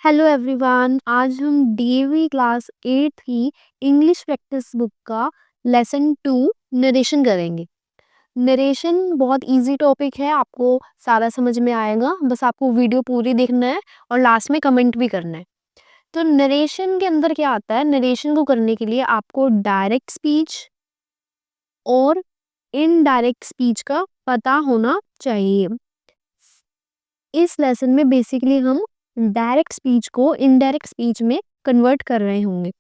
Hello everyone. आज हम DAV class 8 की इंग्लिश प्रैक्टिस बुक का लेसन 2 नरेशन करेंगे। नरेशन बहुत इजी टॉपिक है, आपको सारा समझ में आएगा। बस आपको वीडियो पूरी देखना है और लास्ट में कमेंट भी करना है। तो नरेशन के अंदर क्या आता है, नरेशन को करने के लिए आपको डायरेक्ट स्पीच और इनडायरेक्ट स्पीच का पता होना चाहिए। इस लेसन में बेसिकली हम डायरेक्ट स्पीच को इनडायरेक्ट स्पीच में कन्वर्ट कर रहे होंगे।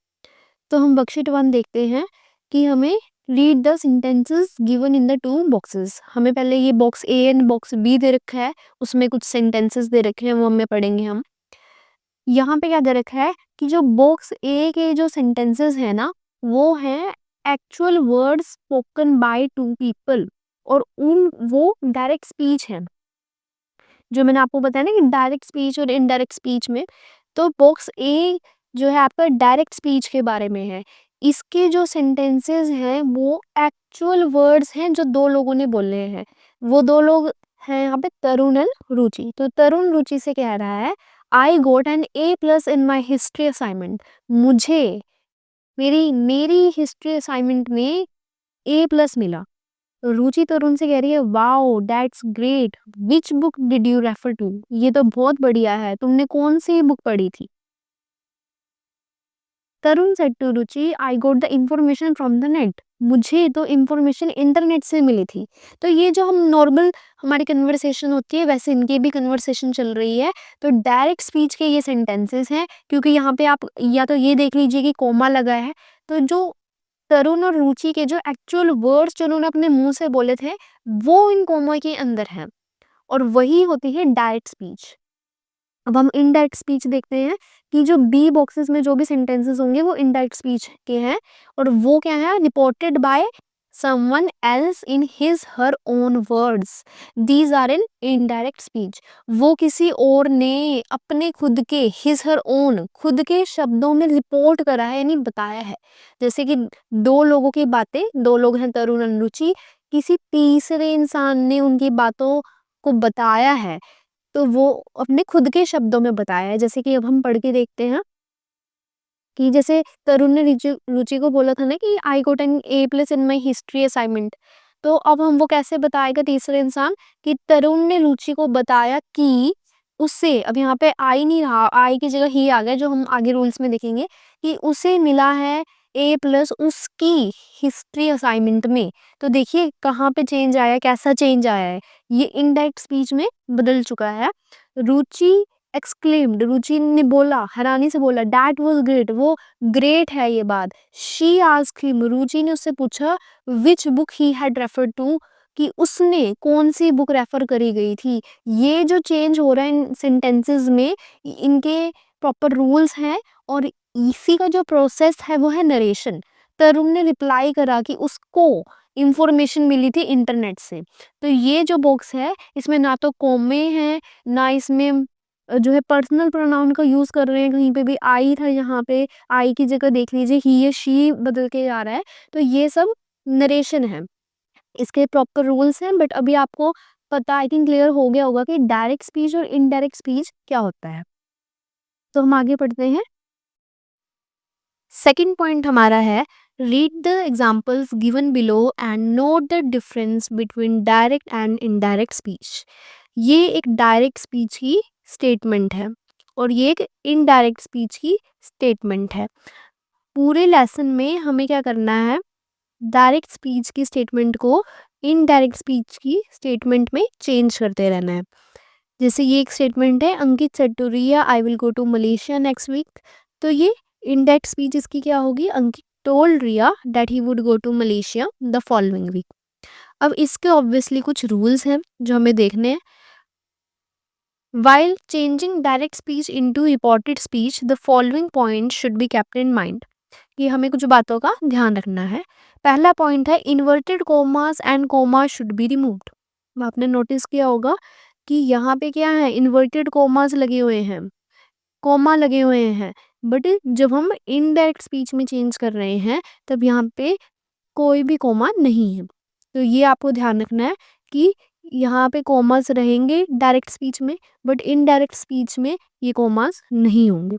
तो हम वर्कशीट 1 देखते हैं कि हमें read the sentences given in the two boxes. हमें पहले ये box A and box B दे रखा है, उसमें कुछ सेंटेंसेस दे रखे हैं, वो हमें पढ़ेंगे हम। यहाँ पे क्या दे रखा है कि जो बॉक्स ए के जो सेंटेंसेस है ना, वो हैं actual words spoken by two people, और उन वो डायरेक्ट स्पीच है। जो मैंने आपको बताया ना कि डायरेक्ट स्पीच और इनडायरेक्ट स्पीच में, तो बॉक्स ए जो है आपका डायरेक्ट स्पीच के बारे में है। इसके जो सेंटेंसेस हैं वो एक्चुअल वर्ड्स हैं जो दो लोगों ने बोले हैं। वो दो लोग हैं यहाँ पे तरुण एंड रुचि। तो तरुण रुचि से कह रहा है, I got an A plus in my history assignment. मुझे मेरी मेरी हिस्ट्री असाइनमेंट में ए प्लस मिला। रुचि तरुण से कह रही है, wow that's great, which book did you refer to. ये तो बहुत बढ़िया है, तुमने कौन सी बुक पढ़ी थी। Tarun said to Ruchi, I got the information from the net. मुझे तो इंफॉर्मेशन इंटरनेट से मिली थी। तो ये जो हम नॉर्मल हमारी कन्वर्सेशन होती है, वैसे इनकी भी कन्वर्सेशन चल रही है। तो डायरेक्ट स्पीच के ये सेंटेंसेस हैं, क्योंकि यहाँ पे आप या तो ये देख लीजिए कि कोमा लगा है। तो जो तरुण और रुचि के जो एक्चुअल वर्ड्स जो उन्होंने अपने मुंह से बोले थे, वो इन कोमा के अंदर हैं, और वही होती है डायरेक्ट स्पीच। अब हम इनडायरेक्ट स्पीच देखते हैं कि जो बी बॉक्सेस में जो भी सेंटेंसेस होंगे वो इनडायरेक्ट स्पीच के हैं, और वो क्या है, reported by someone else in his her own words, these are in indirect speech। वो किसी और ने अपने खुद के his her own खुद के शब्दों में रिपोर्ट करा है, यानी बताया है। जैसे कि दो लोगों की बातें, दो लोग हैं तरुण और रुचि, किसी तीसरे इंसान ने उनकी बातों को बताया है, तो वो अपने खुद के शब्दों में बताया है। जैसे कि अब हम पढ़ के देखते हैं कि जैसे तरुण ने रुचि रुचि को बोला था ना कि I got an A plus in my history assignment. तो अब हम वो कैसे बताएगा तीसरे इंसान, कि तरुण ने रुचि को बताया कि उससे, अब यहाँ पे आई नहीं रहा, आई की जगह ही आ गया, जो हम आगे रूल्स में देखेंगे कि उसे मिला है ए प्लस उसकी हिस्ट्री असाइनमेंट में। तो देखिए कहाँ पे चेंज आया है, कैसा चेंज आया है, ये इनडायरेक्ट स्पीच में बदल चुका है। रुचि एक्सक्लेम्ड, रुचि ने बोला, हैरानी से बोला, दैट वाज ग्रेट, वो ग्रेट है ये बात। शी आस्क्ड हिम, रुचि ने उससे पूछा, which book he had referred to, कि उसने कौन सी बुक रेफर करी गई थी। ये जो चेंज हो रहा है इन सेंटेंसेस में, इनके प्रॉपर रूल्स हैं, और इसी का जो प्रोसेस है वो है नरेशन। तरुण ने रिप्लाई करा कि उसको इंफॉर्मेशन मिली थी इंटरनेट से। तो ये जो बॉक्स है, इसमें ना तो कोमे हैं, ना इसमें जो है पर्सनल प्रोनाउन का यूज कर रहे हैं। कहीं पे भी आई था, यहाँ पे आई की जगह देख लीजिए ही या शी बदल के आ रहा है। तो ये सब नरेशन है, इसके प्रॉपर रूल्स हैं। बट अभी आपको पता, आई थिंक क्लियर हो गया होगा कि डायरेक्ट स्पीच और इनडायरेक्ट स्पीच क्या होता है। तो हम आगे पढ़ते हैं। सेकंड पॉइंट हमारा है, read the examples given below and note the difference between direct and indirect speech. ये एक डायरेक्ट स्पीच की स्टेटमेंट है, और ये एक इनडायरेक्ट स्पीच की स्टेटमेंट है। पूरे लेसन में हमें क्या करना है, डायरेक्ट स्पीच की स्टेटमेंट को इनडायरेक्ट स्पीच की स्टेटमेंट में चेंज करते रहना है। जैसे ये एक स्टेटमेंट है, Ankit said to Riya, I will go to Malaysia next week. तो ये इनडायरेक्ट स्पीच इसकी क्या होगी, Ankit told Riya that he would go to Malaysia the following week. अब इसके ऑब्वियसली कुछ रूल्स हैं जो हमें देखने हैं। While changing direct speech into reported speech, the following points should be kept in mind। कि हमें कुछ बातों का ध्यान रखना है। पहला पॉइंट है, inverted commas and comma should be removed. आपने नोटिस किया होगा कि यहाँ पे क्या है, इन्वर्टेड कोमास लगे हुए हैं, कोमा लगे हुए हैं। बट जब हम इनडायरेक्ट स्पीच में चेंज कर रहे हैं, तब यहाँ पे कोई भी कोमा नहीं है। तो ये आपको ध्यान रखना है कि यहाँ पे कॉमास रहेंगे डायरेक्ट स्पीच में, बट इनडायरेक्ट स्पीच में ये कॉमास नहीं होंगे।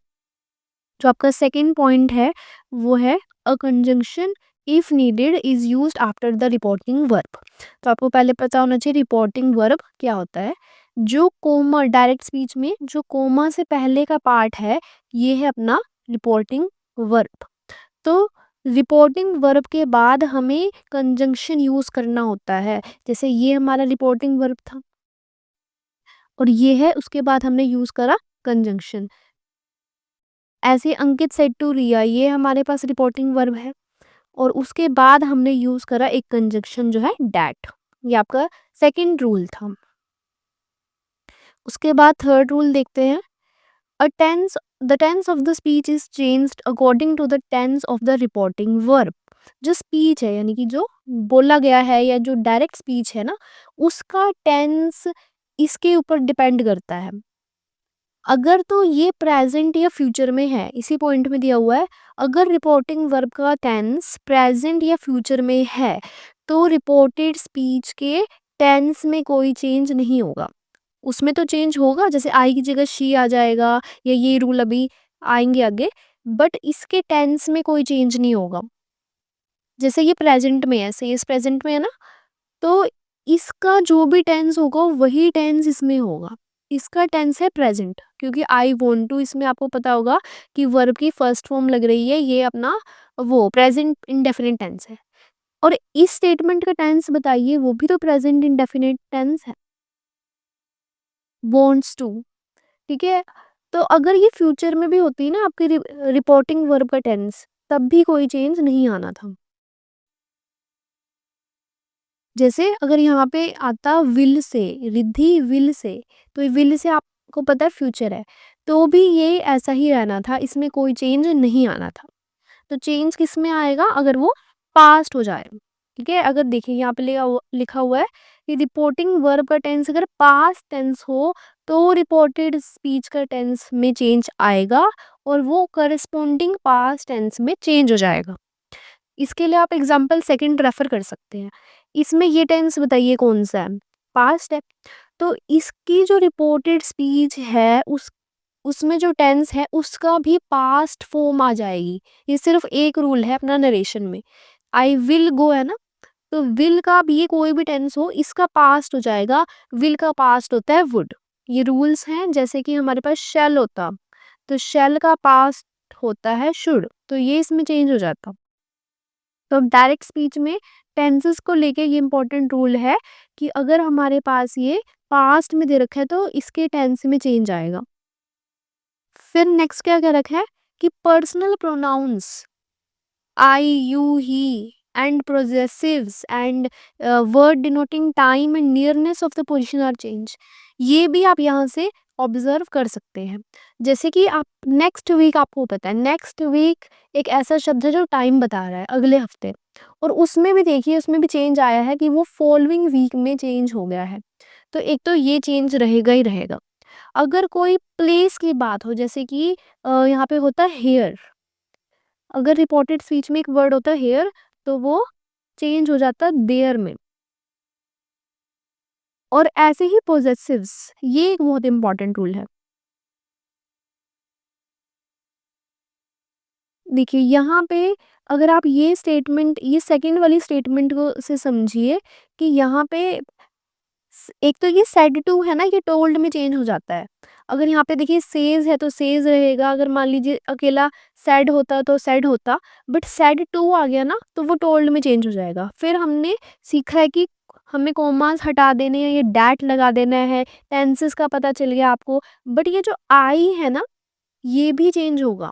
जो आपका सेकंड पॉइंट है वो है a conjunction if needed is used after the reporting verb. तो आपको पहले पता होना चाहिए रिपोर्टिंग वर्ब क्या होता है। जो कोमा डायरेक्ट स्पीच में जो कोमा से पहले का पार्ट है ये है अपना रिपोर्टिंग वर्ब। तो रिपोर्टिंग वर्ब के बाद हमें कंजंक्शन यूज करना होता है। जैसे ये हमारा रिपोर्टिंग वर्ब था और ये है उसके बाद हमने यूज करा कंजंक्शन। ऐसे अंकित सेड टू रिया ये हमारे पास रिपोर्टिंग वर्ब है और उसके बाद हमने यूज करा एक कंजंक्शन जो है डैट। ये आपका सेकंड रूल था। उसके बाद थर्ड रूल देखते हैं। A tense the tense of the speech is changed according to the tense of the reporting verb. जो स्पीच है यानी कि जो बोला गया है या जो डायरेक्ट स्पीच है ना उसका टेंस इसके ऊपर डिपेंड करता है। अगर तो ये प्रेजेंट या फ्यूचर में है इसी पॉइंट में दिया हुआ है। अगर रिपोर्टिंग वर्ब का टेंस प्रेजेंट या फ्यूचर में है तो रिपोर्टेड स्पीच के टेंस में कोई चेंज नहीं होगा। उसमें तो चेंज होगा जैसे आई की जगह शी आ जाएगा या ये रूल अभी आएंगे आगे। बट इसके टेंस में कोई चेंज नहीं होगा। जैसे ये प्रेजेंट में है सेज प्रेजेंट में है ना तो इसका जो भी टेंस होगा वही टेंस इसमें होगा। इसका टेंस है प्रेजेंट क्योंकि आई वॉन्ट टू इसमें आपको पता होगा कि वर्ब की फर्स्ट फॉर्म लग रही है ये अपना वो प्रेजेंट इंडेफिनिट टेंस है। और इस स्टेटमेंट का टेंस बताइए वो भी तो प्रेजेंट इंडेफिनिट टेंस है वॉन्ट्स टू। ठीक है। तो अगर ये फ्यूचर में भी होती ना आपकी रिपोर्टिंग वर्ब का टेंस तब भी कोई चेंज नहीं आना था। जैसे अगर यहाँ पे आता will say Riddhi will say तो ये विल से आपको पता है फ्यूचर है तो भी ये ऐसा ही रहना था इसमें कोई चेंज नहीं आना था। तो चेंज किस में आएगा अगर वो पास्ट हो जाए। ठीक है। अगर देखिए यहाँ पे लिखा हुआ है कि रिपोर्टिंग वर्ब का टेंस अगर पास्ट टेंस हो तो रिपोर्टेड स्पीच का टेंस में चेंज आएगा और वो करस्पॉन्डिंग पास्ट टेंस में चेंज हो जाएगा। इसके लिए आप एग्जाम्पल सेकंड रेफर कर सकते हैं। इसमें ये टेंस बताइए कौन सा है पास्ट है। तो इसकी जो रिपोर्टेड स्पीच है उसमें जो टेंस है उसका भी पास्ट फॉर्म आ जाएगी। ये सिर्फ एक रूल है अपना नरेशन में। आई विल गो है ना तो विल का भी कोई भी टेंस हो इसका पास्ट हो जाएगा। विल का पास्ट होता है वुड। ये रूल्स हैं जैसे कि हमारे पास शेल होता तो शेल का पास्ट होता है शुड तो ये इसमें चेंज हो जाता। तो अब डायरेक्ट स्पीच में टेंसेस को लेके ये इंपॉर्टेंट रूल है कि अगर हमारे पास ये पास्ट में दे रखा है तो इसके टेंस में चेंज आएगा। फिर नेक्स्ट क्या रखा है कि personal pronouns I you he and possessives and word denoting time and nearness of the position are change. ये भी आप यहाँ से ऑब्जर्व कर सकते हैं। जैसे कि आप नेक्स्ट वीक आपको पता है नेक्स्ट वीक एक ऐसा शब्द है जो टाइम बता रहा है अगले हफ्ते और उसमें भी देखिए उसमें भी चेंज आया है कि वो फॉलोइंग वीक में चेंज हो गया है। तो एक तो ये चेंज रहेगा ही रहेगा। अगर कोई प्लेस की बात हो जैसे कि यहाँ पे होता है हेयर। अगर रिपोर्टेड स्पीच में एक वर्ड होता है हेयर तो वो चेंज हो जाता है देयर में। और ऐसे ही पोजेसिव्स ये एक बहुत इंपॉर्टेंट रूल है। देखिए यहाँ पे अगर आप ये स्टेटमेंट ये सेकंड वाली स्टेटमेंट को से समझिए कि यहाँ पे एक तो ये सेड टू है ना ये टोल्ड में चेंज हो जाता है। अगर यहाँ पे देखिए सेज है तो सेज रहेगा। अगर मान लीजिए अकेला सैड होता तो सैड होता। बट सैड टू आ गया ना तो वो टोल्ड में चेंज हो जाएगा। फिर हमने सीखा है कि हमें कॉमास हटा देने हैं ये डैट लगा देना है। टेंसेस का पता चल गया आपको। बट ये जो आई है ना ये भी चेंज होगा।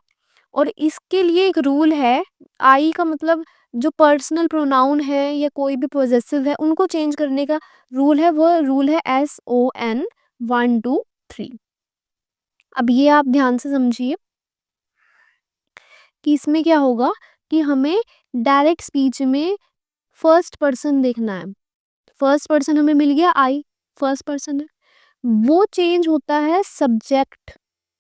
और इसके लिए एक रूल है। आई का मतलब जो पर्सनल प्रोनाउन है या कोई भी पोजेसिव है उनको चेंज करने का रूल है। वो रूल है SON 1 2 3। अब ये आप ध्यान से समझिए कि इसमें क्या होगा कि हमें डायरेक्ट स्पीच में फर्स्ट पर्सन देखना है। फर्स्ट पर्सन हमें मिल गया आई फर्स्ट पर्सन है। वो चेंज होता है सब्जेक्ट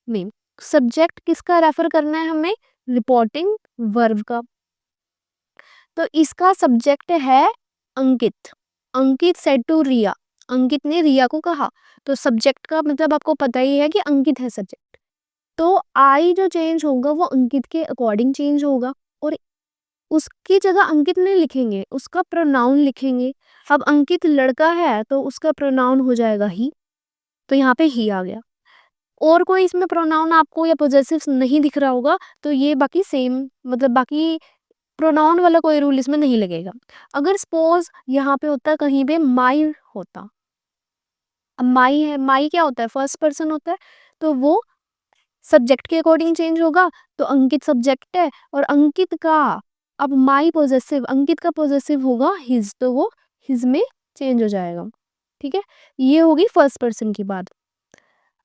में। सब्जेक्ट किसका रेफर करना है हमें रिपोर्टिंग वर्ब का। तो इसका सब्जेक्ट है अंकित। अंकित सेड टू रिया अंकित ने रिया को कहा, तो सब्जेक्ट का मतलब आपको पता ही है कि अंकित है सब्जेक्ट। तो आई जो चेंज होगा वो अंकित के अकॉर्डिंग चेंज होगा, और उसकी जगह अंकित नहीं लिखेंगे, उसका प्रोनाउन लिखेंगे। अब अंकित लड़का है तो उसका प्रोनाउन हो जाएगा ही, तो यहाँ पे ही आ गया। और कोई इसमें प्रोनाउन आपको या पोजेसिव नहीं दिख रहा होगा तो ये बाकी सेम, मतलब बाकी प्रोनाउन वाला कोई रूल इसमें नहीं लगेगा। अगर सपोज यहाँ पे होता कहीं पे माई होता, अब माई है, माई क्या होता है, फर्स्ट पर्सन होता है, तो वो सब्जेक्ट के अकॉर्डिंग चेंज होगा। तो अंकित सब्जेक्ट है और अंकित का, अब माई पोजेसिव, अंकित का पोजेसिव होगा हिज, तो वो हिज में चेंज हो जाएगा। ठीक है, ये होगी फर्स्ट पर्सन की बात।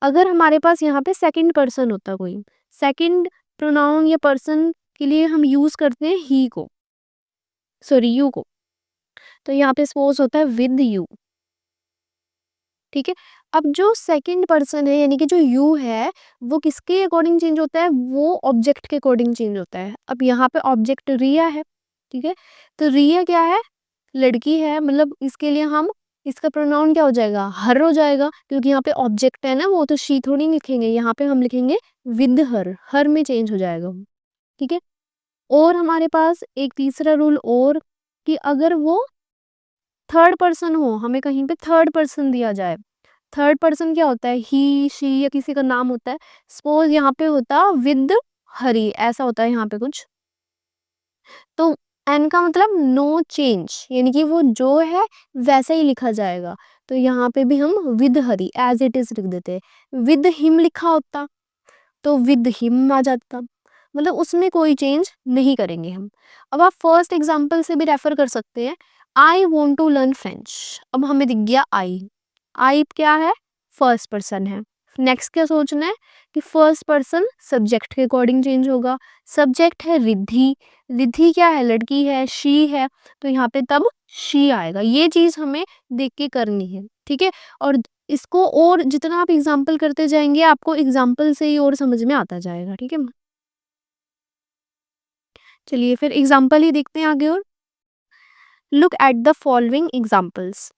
अगर हमारे पास यहाँ पे सेकंड पर्सन होता कोई, सेकंड प्रोनाउन या पर्सन के लिए हम यूज करते हैं ही को, सॉरी यू को। तो यहाँ पे सपोज होता है विद यू। ठीक है, अब जो सेकंड पर्सन है यानी कि जो यू है वो किसके अकॉर्डिंग चेंज होता है, वो ऑब्जेक्ट के अकॉर्डिंग चेंज होता है। अब यहाँ पे ऑब्जेक्ट रिया है। ठीक है, तो रिया क्या है, लड़की है, मतलब इसके लिए हम, इसका प्रोनाउन क्या हो जाएगा, हर हो जाएगा, क्योंकि यहाँ पे ऑब्जेक्ट है ना, वो तो शी थोड़ी लिखेंगे, यहाँ पे हम लिखेंगे विद हर, हर में चेंज हो जाएगा वो। ठीक है, और हमारे पास एक तीसरा रूल और, कि अगर वो थर्ड पर्सन हो, हमें कहीं पे थर्ड पर्सन दिया जाए, थर्ड पर्सन क्या होता है, ही शी या किसी का नाम होता है। सपोज यहाँ पे होता विद हरी, ऐसा होता है यहाँ पे कुछ, तो एन का मतलब नो चेंज, यानी कि वो जो है वैसा ही लिखा जाएगा। तो यहाँ पे भी हम with her as it is लिख देते हैं। विद हिम लिखा होता तो विद हिम आ जाता, मतलब उसमें कोई चेंज नहीं करेंगे हम। अब आप फर्स्ट एग्जाम्पल से भी रेफर कर सकते हैं, I want to learn French. अब हमें दिख गया आई, आई क्या है, फर्स्ट पर्सन है। नेक्स्ट क्या सोचना है कि फर्स्ट पर्सन सब्जेक्ट के अकॉर्डिंग चेंज होगा। सब्जेक्ट है रिद्धि, रिद्धि क्या है, लड़की है, शी है, तो यहाँ पे तब शी आएगा। ये चीज हमें देख के करनी है। ठीक है, और इसको और जितना आप एग्जाम्पल करते जाएंगे आपको एग्जाम्पल से ही और समझ में आता जाएगा। ठीक है, चलिए फिर एग्जाम्पल ही देखते हैं आगे। और look at the following examples.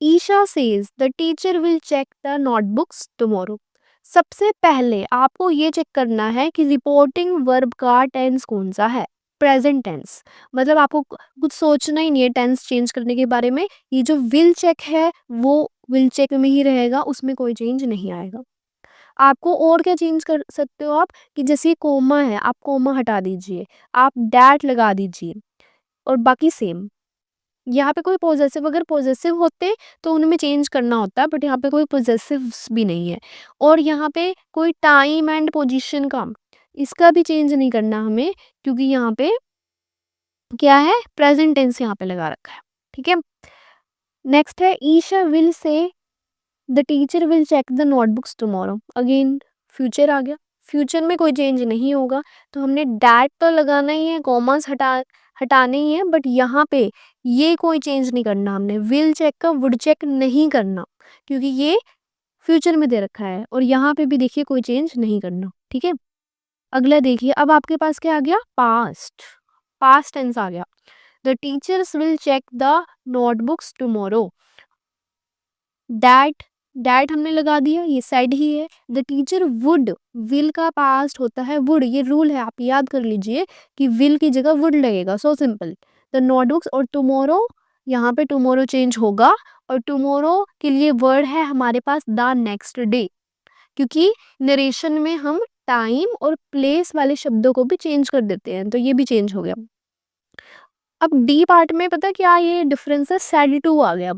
Isha says the teacher will check the notebooks tomorrow. सबसे पहले आपको ये चेक करना है कि रिपोर्टिंग वर्ब का टेंस कौन सा है, प्रेजेंट टेंस। मतलब आपको कुछ सोचना ही नहीं है टेंस चेंज करने के बारे में। ये जो विल चेक है वो विल चेक में ही रहेगा, उसमें कोई चेंज नहीं आएगा। आपको और क्या चेंज कर सकते हो आप, कि जैसे कोमा है, आप कोमा हटा दीजिए, आप डैट लगा दीजिए, और बाकी सेम। यहाँ पे कोई पॉजेसिव, अगर पॉजेसिव होते तो उनमें चेंज करना होता, बट यहाँ पे कोई पॉजेसिव्स भी नहीं है। और यहाँ पे कोई टाइम एंड पोजीशन का, इसका भी चेंज नहीं करना हमें, क्योंकि यहाँ पे क्या है, प्रेजेंट टेंस यहाँ पे लगा रखा है। ठीक है, नेक्स्ट है Isha will say the teacher will check the notebooks tomorrow. Again future आ गया, फ्यूचर में कोई चेंज नहीं होगा, तो हमने डैट तो लगाना ही है, कॉमर्स हटाने ही है, बट यहाँ पे ये कोई चेंज नहीं करना हमने। विल चेक का वुड चेक नहीं करना, क्योंकि ये फ्यूचर में दे रखा है, और यहाँ पे भी देखिए कोई चेंज नहीं करना। ठीक है, अगला देखिए, अब आपके पास क्या आ गया, पास्ट, पास्ट टेंस आ गया। The teachers will check the notebooks tomorrow. That, that हमने लगा दिया, ये साइड ही है। द टीचर वुड, विल का पास्ट होता है वुड, ये रूल है, आप याद कर लीजिए कि विल की जगह वुड लगेगा, सो सिंपल। द नोटबुक्स और टुमारो, यहाँ पे टुमारो चेंज होगा, और टुमारो के लिए वर्ड है हमारे पास द नेक्स्ट डे, क्योंकि नरेशन में हम टाइम और प्लेस वाले शब्दों को भी चेंज कर देते हैं, तो ये भी चेंज हो गया। अब डी पार्ट में पता क्या ये डिफरेंस है, सेड टू आ गया।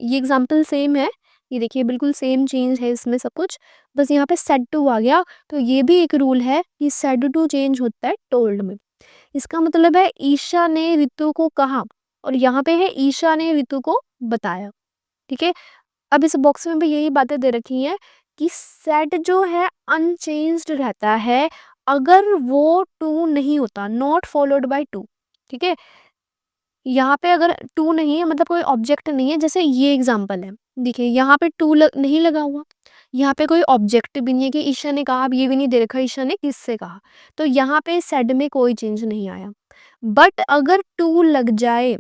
ये एग्जांपल सेम है, ये देखिए बिल्कुल सेम चेंज है इसमें सब कुछ, बस यहाँ पे सेड टू आ गया। तो ये भी एक रूल है कि सेड टू चेंज होता है टोल्ड में। इसका मतलब है ईशा ने रितु को कहा, और यहाँ पे है ईशा ने रितु को बताया। ठीक है, अब इस बॉक्स में भी यही बातें दे रखी हैं कि सेड जो है अनचेंज्ड रहता है अगर वो टू नहीं होता, नॉट फॉलोड बाय टू। ठीक है, यहाँ पे अगर टू नहीं है, मतलब कोई ऑब्जेक्ट नहीं है, जैसे ये एग्जांपल है, देखिए यहाँ पे टू नहीं लगा हुआ, यहाँ पे कोई ऑब्जेक्ट भी नहीं है कि ईशा ने कहा, अब ये भी नहीं दे रखा ईशा ने किससे कहा, तो यहाँ पे सेड में कोई चेंज नहीं आया। बट अगर टू लग जाए,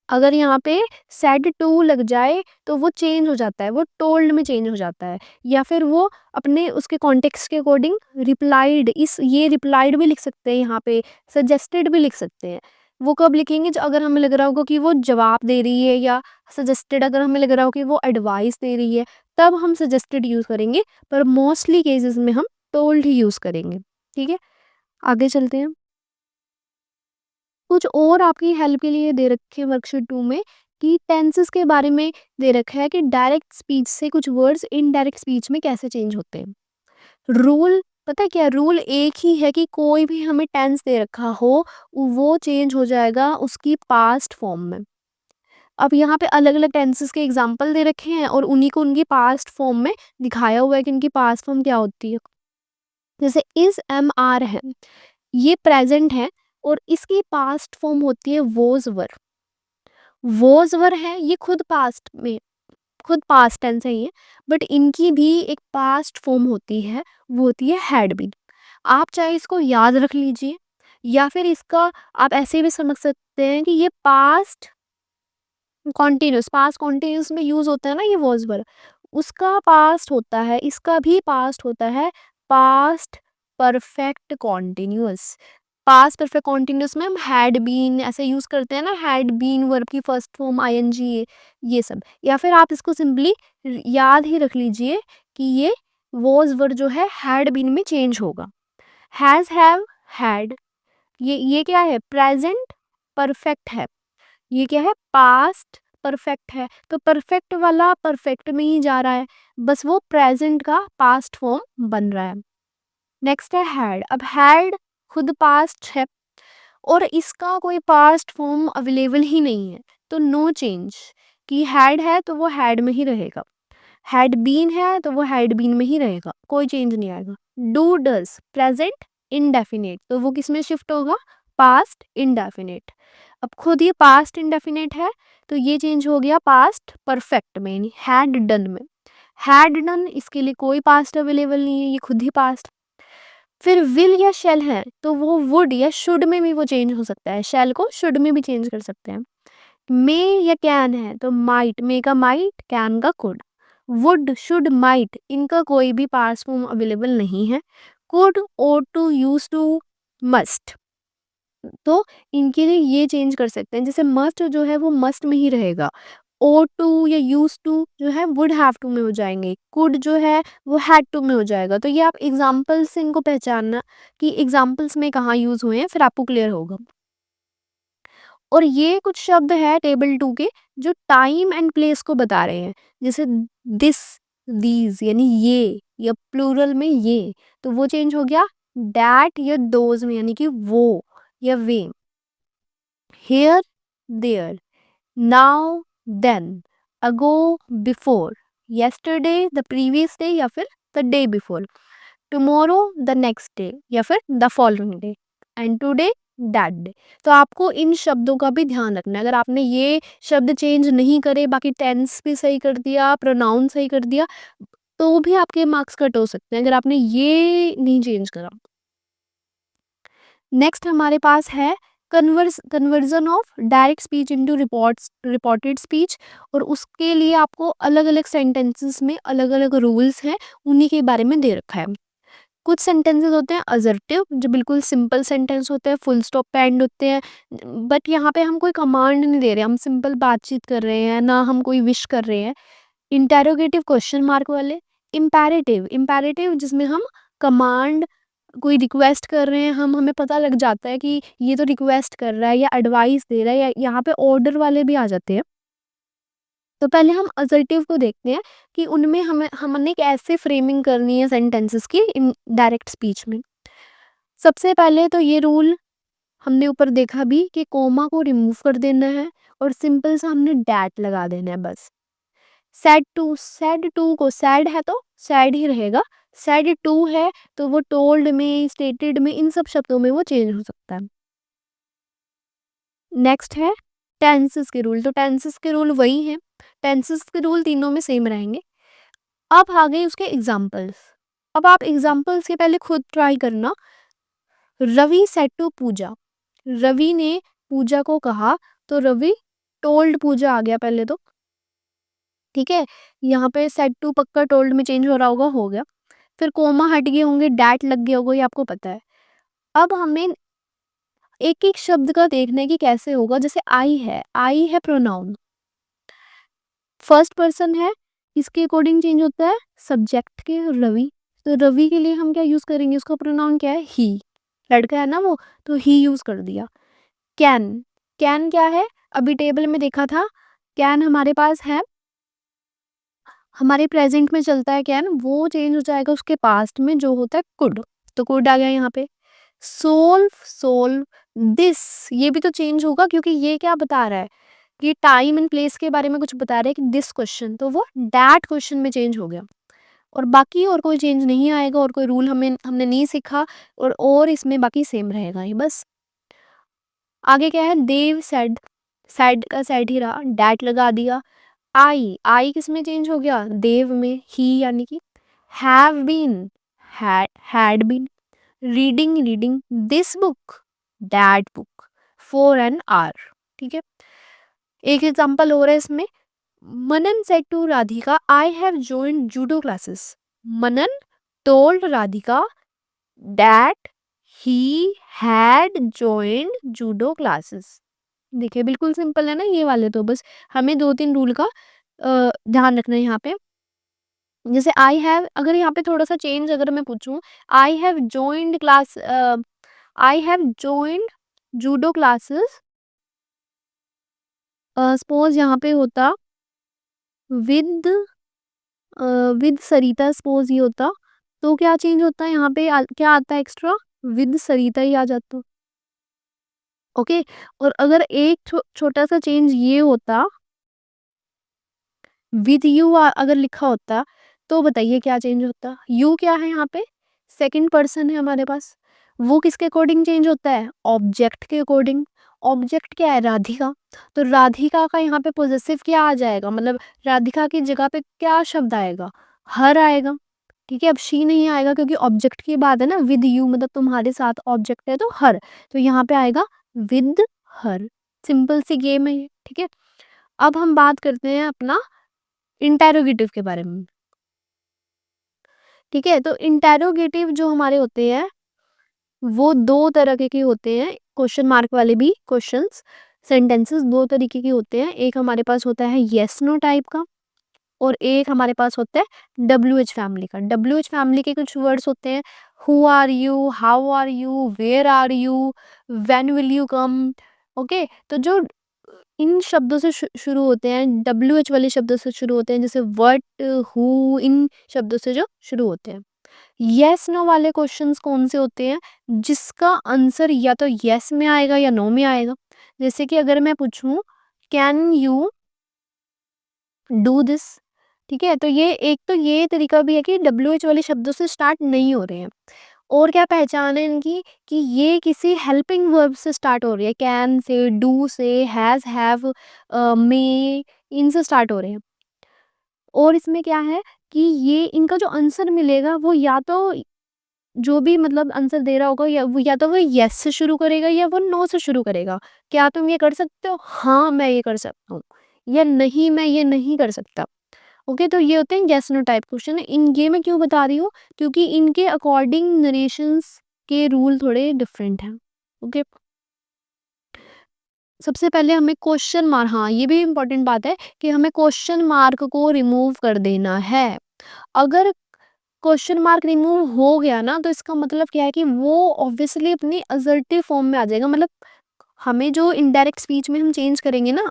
अगर यहाँ पे सेड टू लग जाए तो वो चेंज हो जाता है, वो टोल्ड में चेंज हो जाता है, या फिर वो अपने उसके कॉन्टेक्स्ट के अकॉर्डिंग रिप्लाइड, इस ये रिप्लाइड भी लिख सकते हैं यहाँ पे, सजेस्टेड भी लिख सकते हैं। वो कब लिखेंगे? अगर हमें लग रहा होगा कि वो जवाब दे रही है, या सजेस्टेड अगर हमें लग रहा हो कि वो एडवाइस दे रही है, तब हम सजेस्टेड यूज़ करेंगे, पर मोस्टली केसेस में हम टोल्ड ही यूज़ करेंगे। ठीक है, आगे चलते हैं। कुछ और आपकी हेल्प के लिए दे रखे हैं वर्कशीट 2 में, कि टेंसेस के बारे में दे रखा है कि डायरेक्ट स्पीच से कुछ वर्ड्स इनडायरेक्ट स्पीच में कैसे चेंज होते हैं। रूल पता है क्या? रूल एक ही है कि कोई भी हमें टेंस दे रखा हो, वो चेंज हो जाएगा उसकी पास्ट फॉर्म में। अब यहाँ पे अलग अलग टेंसेस के एग्जाम्पल दे रखे हैं और उन्हीं को उनकी पास्ट फॉर्म में दिखाया हुआ है कि उनकी पास्ट फॉर्म क्या होती है। जैसे इज एम आर है, ये प्रेजेंट है, और इसकी पास्ट फॉर्म होती है वोज वर। वोज वर है, ये खुद पास्ट में, खुद पास्ट टेंस है ये, बट इनकी भी एक पास्ट फॉर्म होती है, वो होती है हैड बीन। आप चाहे इसको याद रख लीजिए, या फिर इसका आप ऐसे भी समझ सकते हैं कि ये पास्ट कॉन्टिन्यूस में यूज होता है ना, ये वॉज वर, उसका पास्ट होता है, इसका भी पास्ट होता है past perfect continuous. Past perfect continuous में हम हैड बीन ऐसे यूज करते हैं ना, हैड बीन वर्ब की फर्स्ट फॉर्म आईएनजी, ये सब। या फिर आप इसको सिंपली याद ही रख लीजिए कि ये वॉज वर्ब जो है हैड बीन में चेंज होगा। हैज, हैव, हैड, ये क्या है? प्रेजेंट परफेक्ट है, ये क्या है? पास्ट परफेक्ट है। तो परफेक्ट वाला परफेक्ट में ही जा रहा है, बस वो प्रेजेंट का पास्ट फॉर्म बन रहा है। नेक्स्ट है हैड। अब हैड खुद पास्ट है, और इसका कोई पास्ट फॉर्म अवेलेबल ही नहीं है, तो नो चेंज, कि हैड है तो वो हैड में ही रहेगा, हैड बीन है तो वो हैड बीन में ही रहेगा, कोई चेंज नहीं आएगा। डू डज प्रेजेंट इनडेफिनेट, तो वो किस में शिफ्ट होगा? Past indefinite. अब खुद ये पास्ट इनडेफिनेट है, तो ये चेंज हो गया पास्ट परफेक्ट में, यानी हैड डन में। हैड डन, इसके लिए कोई पास्ट अवेलेबल नहीं है, ये खुद ही पास्ट। फिर विल या शेल है, तो वो वुड या शुड में भी वो चेंज हो सकता है, शेल को शुड में भी चेंज कर सकते हैं। मे या कैन है, तो माइट, मे का माइट, कैन का कुड। वुड, शुड, माइट, इनका कोई भी पास्ट फॉर्म अवेलेबल नहीं है। Could, ought to, use to, must, तो इनके लिए ये चेंज कर सकते हैं। जैसे मस्ट जो है वो मस्ट में ही रहेगा, ought टू या यूज टू जो है वुड हैव टू में हो जाएंगे, कुड जो है वो हैड टू में हो जाएगा। तो ये आप एग्जाम्पल्स से इनको पहचानना कि एग्जाम्पल्स में कहाँ यूज हुए हैं, फिर आपको क्लियर होगा। और ये कुछ शब्द है टेबल 2 के जो टाइम एंड प्लेस को बता रहे हैं, जैसे दिस, दीज, यानी ये, या प्लूरल में ये, तो वो चेंज हो गया दैट या दोज में, यानी कि वो या वे। Here, there, now, then, ago, before, yesterday, the previous day या फिर the day before, tomorrow, the next day या फिर the following day, and today, that day. तो आपको इन शब्दों का भी ध्यान रखना है। अगर आपने ये शब्द चेंज नहीं करे, बाकी टेंस भी सही कर दिया, प्रोनाउन सही कर दिया, तो भी आपके मार्क्स कट हो सकते हैं अगर आपने ये नहीं चेंज करा। नेक्स्ट हमारे पास है conversion of direct speech into reported speech, और उसके लिए आपको अलग अलग सेंटेंसेस में अलग अलग रूल्स हैं, उन्हीं के बारे में दे रखा है। कुछ सेंटेंसेस होते हैं असर्टिव, जो बिल्कुल सिंपल सेंटेंस होते हैं, फुल स्टॉप पे एंड होते हैं, बट यहाँ पे हम कोई कमांड नहीं दे रहे, हम सिंपल बातचीत कर रहे हैं, ना हम कोई विश कर रहे हैं। इंटेरोगेटिव क्वेश्चन मार्क वाले। इम्पेरेटिव, इम्पेरेटिव जिसमें हम कमांड, कोई रिक्वेस्ट कर रहे हैं, हम हमें पता लग जाता है कि ये तो रिक्वेस्ट कर रहा है या एडवाइस दे रहा है, या यहाँ पे ऑर्डर वाले भी आ जाते हैं। तो पहले हम असर्टिव को देखते हैं कि उनमें हमने कैसे फ्रेमिंग करनी है सेंटेंसेस की इन डायरेक्ट स्पीच में। सबसे पहले तो ये रूल हमने ऊपर देखा भी कि कोमा को रिमूव कर देना है, और सिंपल सा हमने डैट लगा देना है बस। सैड टू को, सैड है तो सैड ही रहेगा, सैड टू है तो वो टोल्ड में, स्टेटेड में, इन सब शब्दों में वो चेंज हो सकता है। नेक्स्ट है टेंसेस के रूल। तो टेंसेस के रूल वही हैं, टेंसेस के रूल तीनों में सेम रहेंगे। अब आ गए उसके एग्जाम्पल्स। अब आप एग्जाम्पल्स के पहले खुद ट्राई करना। रवि सेड टू पूजा, रवि ने पूजा को कहा, तो रवि टोल्ड पूजा आ गया पहले तो, ठीक है। यहाँ पे सेड टू पक्का टोल्ड में चेंज हो रहा होगा, हो गया। फिर कोमा हट गए होंगे, डैट लग गया होगा, ये आपको पता है। अब हमें एक एक शब्द का देखना है कि कैसे होगा। जैसे आई है प्रोनाउन, फर्स्ट पर्सन है, इसके अकॉर्डिंग चेंज होता है सब्जेक्ट के रवि। तो रवि के लिए हम क्या यूज करेंगे, उसका प्रोनाउन क्या है, ही। लड़का है ना वो, तो ही यूज कर दिया। कैन, कैन क्या है, अभी टेबल में देखा था, कैन हमारे पास है, हमारे प्रेजेंट में चलता है कैन, वो चेंज हो जाएगा उसके पास्ट में जो होता है कुड। तो कुड आ गया यहाँ पे। सोल्व, सोल्व दिस, ये भी तो चेंज होगा क्योंकि ये क्या बता रहा है, ये टाइम एंड प्लेस के बारे में कुछ बता रहा है कि दिस क्वेश्चन, तो वो दैट क्वेश्चन में चेंज हो गया। और बाकी और कोई चेंज नहीं आएगा, और कोई रूल हमने नहीं सीखा, और इसमें बाकी सेम रहेगा ये बस। आगे क्या है, देव सेड, सेड का सेड ही रहा, डैट लगा दिया। आई किस में चेंज हो गया, देव में, ही यानी कि। Have been, had been. Reading, reading this book, that book, for an hour, ठीक है। एक एग्जांपल हो रहा है इसमें, Manan said to Radhika I have joined judo classes। Manan told Radhika that he had joined judo classes। देखिए बिल्कुल सिंपल है ना ये वाले, तो बस हमें दो तीन रूल का ध्यान रखना है यहाँ पे। जैसे आई हैव, अगर यहाँ पे थोड़ा सा चेंज अगर मैं पूछूं, आई have joined class, I have joined judo classes, suppose यहाँ पे होता विद विद सरिता, सपोज ये होता, तो क्या चेंज होता है यहाँ पे, क्या आता है एक्स्ट्रा, विद सरिता ही आ जाता। ओके। और अगर एक छोटा सा चेंज ये होता, विद यू अगर लिखा होता, तो बताइए क्या चेंज होता। यू क्या है यहाँ पे, सेकंड पर्सन है हमारे पास, वो किसके अकॉर्डिंग चेंज होता है, ऑब्जेक्ट के अकॉर्डिंग। ऑब्जेक्ट क्या है, राधिका, तो राधिका का यहाँ पे पोजेसिव क्या आ जाएगा, मतलब राधिका की जगह पे क्या शब्द आएगा, हर आएगा, ठीक है। अब शी नहीं आएगा क्योंकि ऑब्जेक्ट की बात है ना, विद यू मतलब तुम्हारे साथ ऑब्जेक्ट है तो हर, तो यहाँ पे आएगा विद हर। सिंपल सी गेम है ये, ठीक है। अब हम बात करते हैं अपना इंटेरोगेटिव के बारे में, ठीक है। तो इंटेरोगेटिव जो हमारे होते हैं वो दो तरह के होते हैं, क्वेश्चन मार्क वाले भी क्वेश्चंस, सेंटेंसेस दो तरीके के होते हैं। एक हमारे पास होता है येस नो टाइप का, और एक हमारे पास होता है WH फैमिली का। WH फैमिली के कुछ वर्ड्स होते हैं, who are you, how are you, where are you, when will you come. Okay, तो जो इन शब्दों से शुरू होते हैं, WH वाले शब्दों से शुरू होते हैं, जैसे व्हाट, हु, इन शब्दों से जो शुरू होते हैं। यस नो वाले क्वेश्चंस कौन से होते हैं, जिसका आंसर या तो यस में आएगा या नो में आएगा। जैसे कि अगर मैं पूछूं कैन यू डू दिस, ठीक है, तो ये एक तो ये तरीका भी है कि WH वाले शब्दों से स्टार्ट नहीं हो रहे हैं। और क्या पहचान है इनकी, कि ये किसी हेल्पिंग वर्ब से स्टार्ट हो रही है, कैन से, डू से, हैज, हैव, मे, इनसे स्टार्ट हो रहे हैं। और इसमें क्या है कि ये इनका जो आंसर मिलेगा वो या तो जो भी मतलब आंसर दे रहा होगा या तो वो यस से शुरू करेगा या वो नो से शुरू करेगा। क्या तुम ये कर सकते हो, हाँ मैं ये कर सकता हूँ, या नहीं मैं ये नहीं कर सकता। ओके, तो ये होते हैं यस नो टाइप क्वेश्चन। इन ये मैं क्यों बता रही हूँ, क्योंकि इनके अकॉर्डिंग नरेशंस के रूल थोड़े डिफरेंट हैं। ओके, सबसे पहले हमें क्वेश्चन मार्क, हाँ ये भी इम्पोर्टेंट बात है कि हमें क्वेश्चन मार्क को रिमूव कर देना है। अगर क्वेश्चन मार्क रिमूव हो गया ना, तो इसका मतलब क्या है कि वो ऑब्वियसली अपनी असर्टिव फॉर्म में आ जाएगा। मतलब हमें जो इनडायरेक्ट स्पीच में हम चेंज करेंगे ना,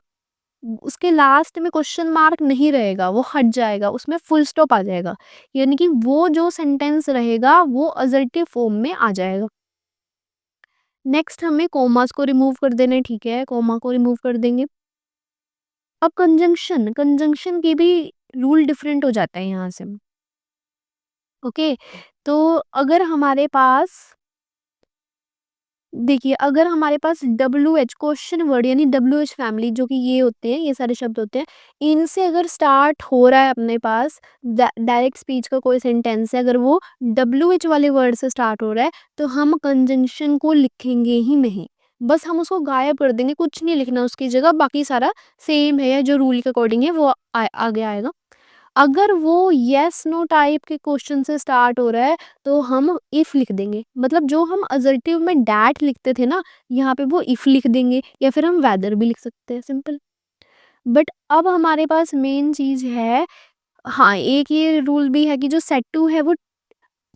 उसके लास्ट में क्वेश्चन मार्क नहीं रहेगा, वो हट जाएगा, उसमें फुल स्टॉप आ जाएगा, यानी कि वो जो सेंटेंस रहेगा वो असर्टिव फॉर्म में आ जाएगा। नेक्स्ट हमें कोमास को रिमूव कर देना है, ठीक है, कोमा को रिमूव कर देंगे। अब कंजंक्शन, कंजंक्शन के भी रूल डिफरेंट हो जाता है यहाँ से। ओके, तो अगर हमारे पास, देखिए अगर हमारे पास WH क्वेश्चन वर्ड यानी WH फैमिली, जो कि ये होते हैं, ये सारे शब्द होते हैं, इनसे अगर स्टार्ट हो रहा है अपने पास डायरेक्ट स्पीच का कोई सेंटेंस है, अगर वो WH वाले वर्ड से स्टार्ट हो रहा है, तो हम कंजंक्शन को लिखेंगे ही नहीं। बस हम उसको गायब कर देंगे, कुछ नहीं लिखना उसकी जगह, बाकी सारा सेम है, जो रूल के अकॉर्डिंग है वो आगे आएगा। अगर वो येस नो टाइप के क्वेश्चन से स्टार्ट हो रहा है तो हम इफ लिख देंगे, मतलब जो हम असर्टिव में डैट लिखते थे ना, यहाँ पे वो इफ लिख देंगे, या फिर हम वेदर भी लिख सकते हैं, सिंपल। बट अब हमारे पास मेन चीज है, हाँ एक ये रूल भी है कि जो सेट टू है वो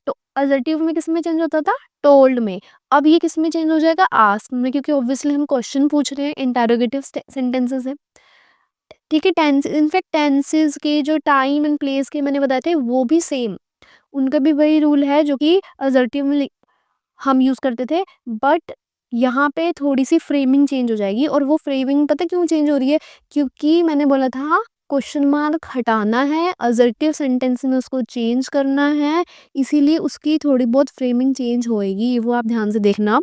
तो असर्टिव में किस में चेंज होता था, टोल्ड में। अब ये किस में चेंज हो जाएगा, आस्क में, क्योंकि ऑब्वियसली हम क्वेश्चन पूछ रहे हैं, इंटरोगेटिव सेंटेंसेस है। ठीक है, टेंस इनफैक्ट टेंसेस के जो टाइम एंड प्लेस के मैंने बताए थे वो भी सेम, उनका भी वही रूल है जो कि असर्टिव में हम यूज करते थे। बट यहाँ पे थोड़ी सी फ्रेमिंग चेंज हो जाएगी, और वो फ्रेमिंग पता क्यों चेंज हो रही है, क्योंकि मैंने बोला था क्वेश्चन मार्क हटाना है, असर्टिव सेंटेंस में उसको चेंज करना है, इसीलिए उसकी थोड़ी बहुत फ्रेमिंग चेंज होएगी, वो आप ध्यान से देखना।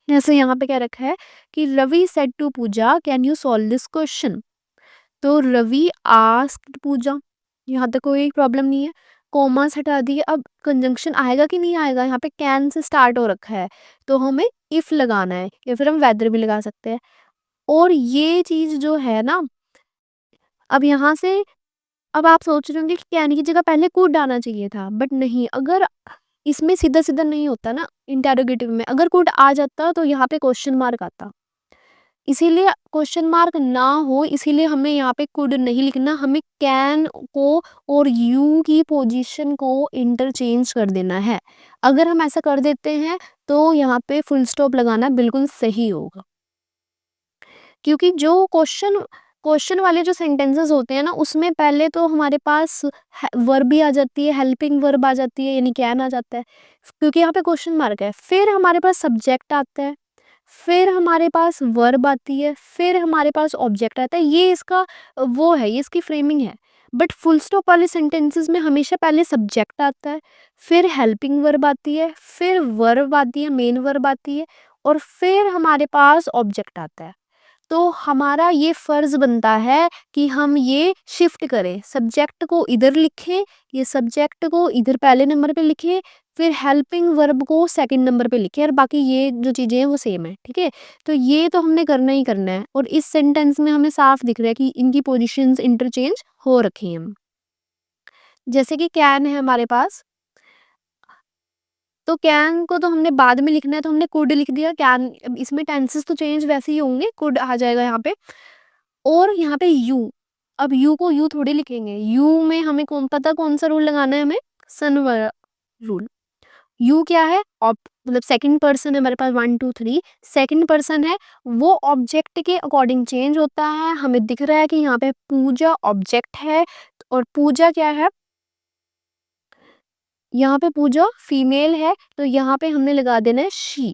जैसे यहाँ पे क्या रखा है कि Ravi said to Puja can you solve this question, तो रवि आस्क्ड पूजा, यहाँ तक कोई प्रॉब्लम नहीं है। कॉमास हटा दिए, अब कंजंक्शन आएगा कि नहीं आएगा, यहाँ पे कैन से स्टार्ट हो रखा है, तो हमें इफ लगाना है, या फिर हम वेदर भी लगा सकते हैं। और ये चीज जो है ना, अब यहाँ से अब आप सोच रहे होंगे कि कैन की जगह पहले कुड आना चाहिए था, बट नहीं, अगर इसमें सीधा सीधा नहीं होता ना, इंटेरोगेटिव में अगर कुड आ जाता तो यहाँ पे क्वेश्चन मार्क आता, इसीलिए क्वेश्चन मार्क ना हो, इसीलिए हमें यहाँ पे कुड नहीं लिखना, हमें कैन को और यू की पोजीशन को इंटरचेंज कर देना है। अगर हम ऐसा कर देते हैं तो यहाँ पे फुल स्टॉप लगाना बिल्कुल सही होगा, क्योंकि जो क्वेश्चन क्वेश्चन वाले जो सेंटेंसेस होते हैं ना, उसमें पहले तो हमारे पास वर्ब भी आ जाती है, हेल्पिंग वर्ब आ जाती है, यानी कैन आ जाता है, क्योंकि यहाँ पे क्वेश्चन मार्क है, फिर हमारे पास सब्जेक्ट आता है, फिर हमारे पास वर्ब आती है, फिर हमारे पास ऑब्जेक्ट आता है, ये इसका वो है, ये इसकी फ्रेमिंग है। बट फुल स्टॉप वाले सेंटेंसेस में हमेशा पहले सब्जेक्ट आता है, फिर हेल्पिंग वर्ब आती है, फिर वर्ब आती है, मेन वर्ब आती है, और फिर हमारे पास ऑब्जेक्ट आता है। तो हमारा ये फर्ज बनता है कि हम ये शिफ्ट करें, सब्जेक्ट को इधर लिखें, ये सब्जेक्ट को इधर पहले नंबर पे लिखें, फिर हेल्पिंग वर्ब को सेकंड नंबर पे लिखें, और बाकी ये जो चीज़ें हैं वो सेम है, ठीक है। तो ये तो हमने करना ही करना है, और इस सेंटेंस में हमें साफ दिख रहा है कि इनकी पोजीशंस इंटरचेंज हो रखी हैं। जैसे कि कैन है हमारे पास, तो कैन को तो हमने बाद में लिखना है, तो हमने कुड लिख दिया, कैन अब इसमें टेंसेस तो चेंज वैसे ही होंगे, कुड आ जाएगा यहाँ पे। और यहाँ पे यू, अब यू को यू थोड़ी लिखेंगे, यू में हमें कौन पता कौन सा रूल लगाना है, हमें सन वाला रूल। यू क्या है, मतलब सेकंड पर्सन है हमारे पास, 1 2 3 सेकंड पर्सन है, वो ऑब्जेक्ट के अकॉर्डिंग चेंज होता है। हमें दिख रहा है कि यहाँ पे पूजा ऑब्जेक्ट है, और पूजा क्या है, यहाँ पे पूजा फीमेल है, तो यहाँ पे हमने लगा देना है शी,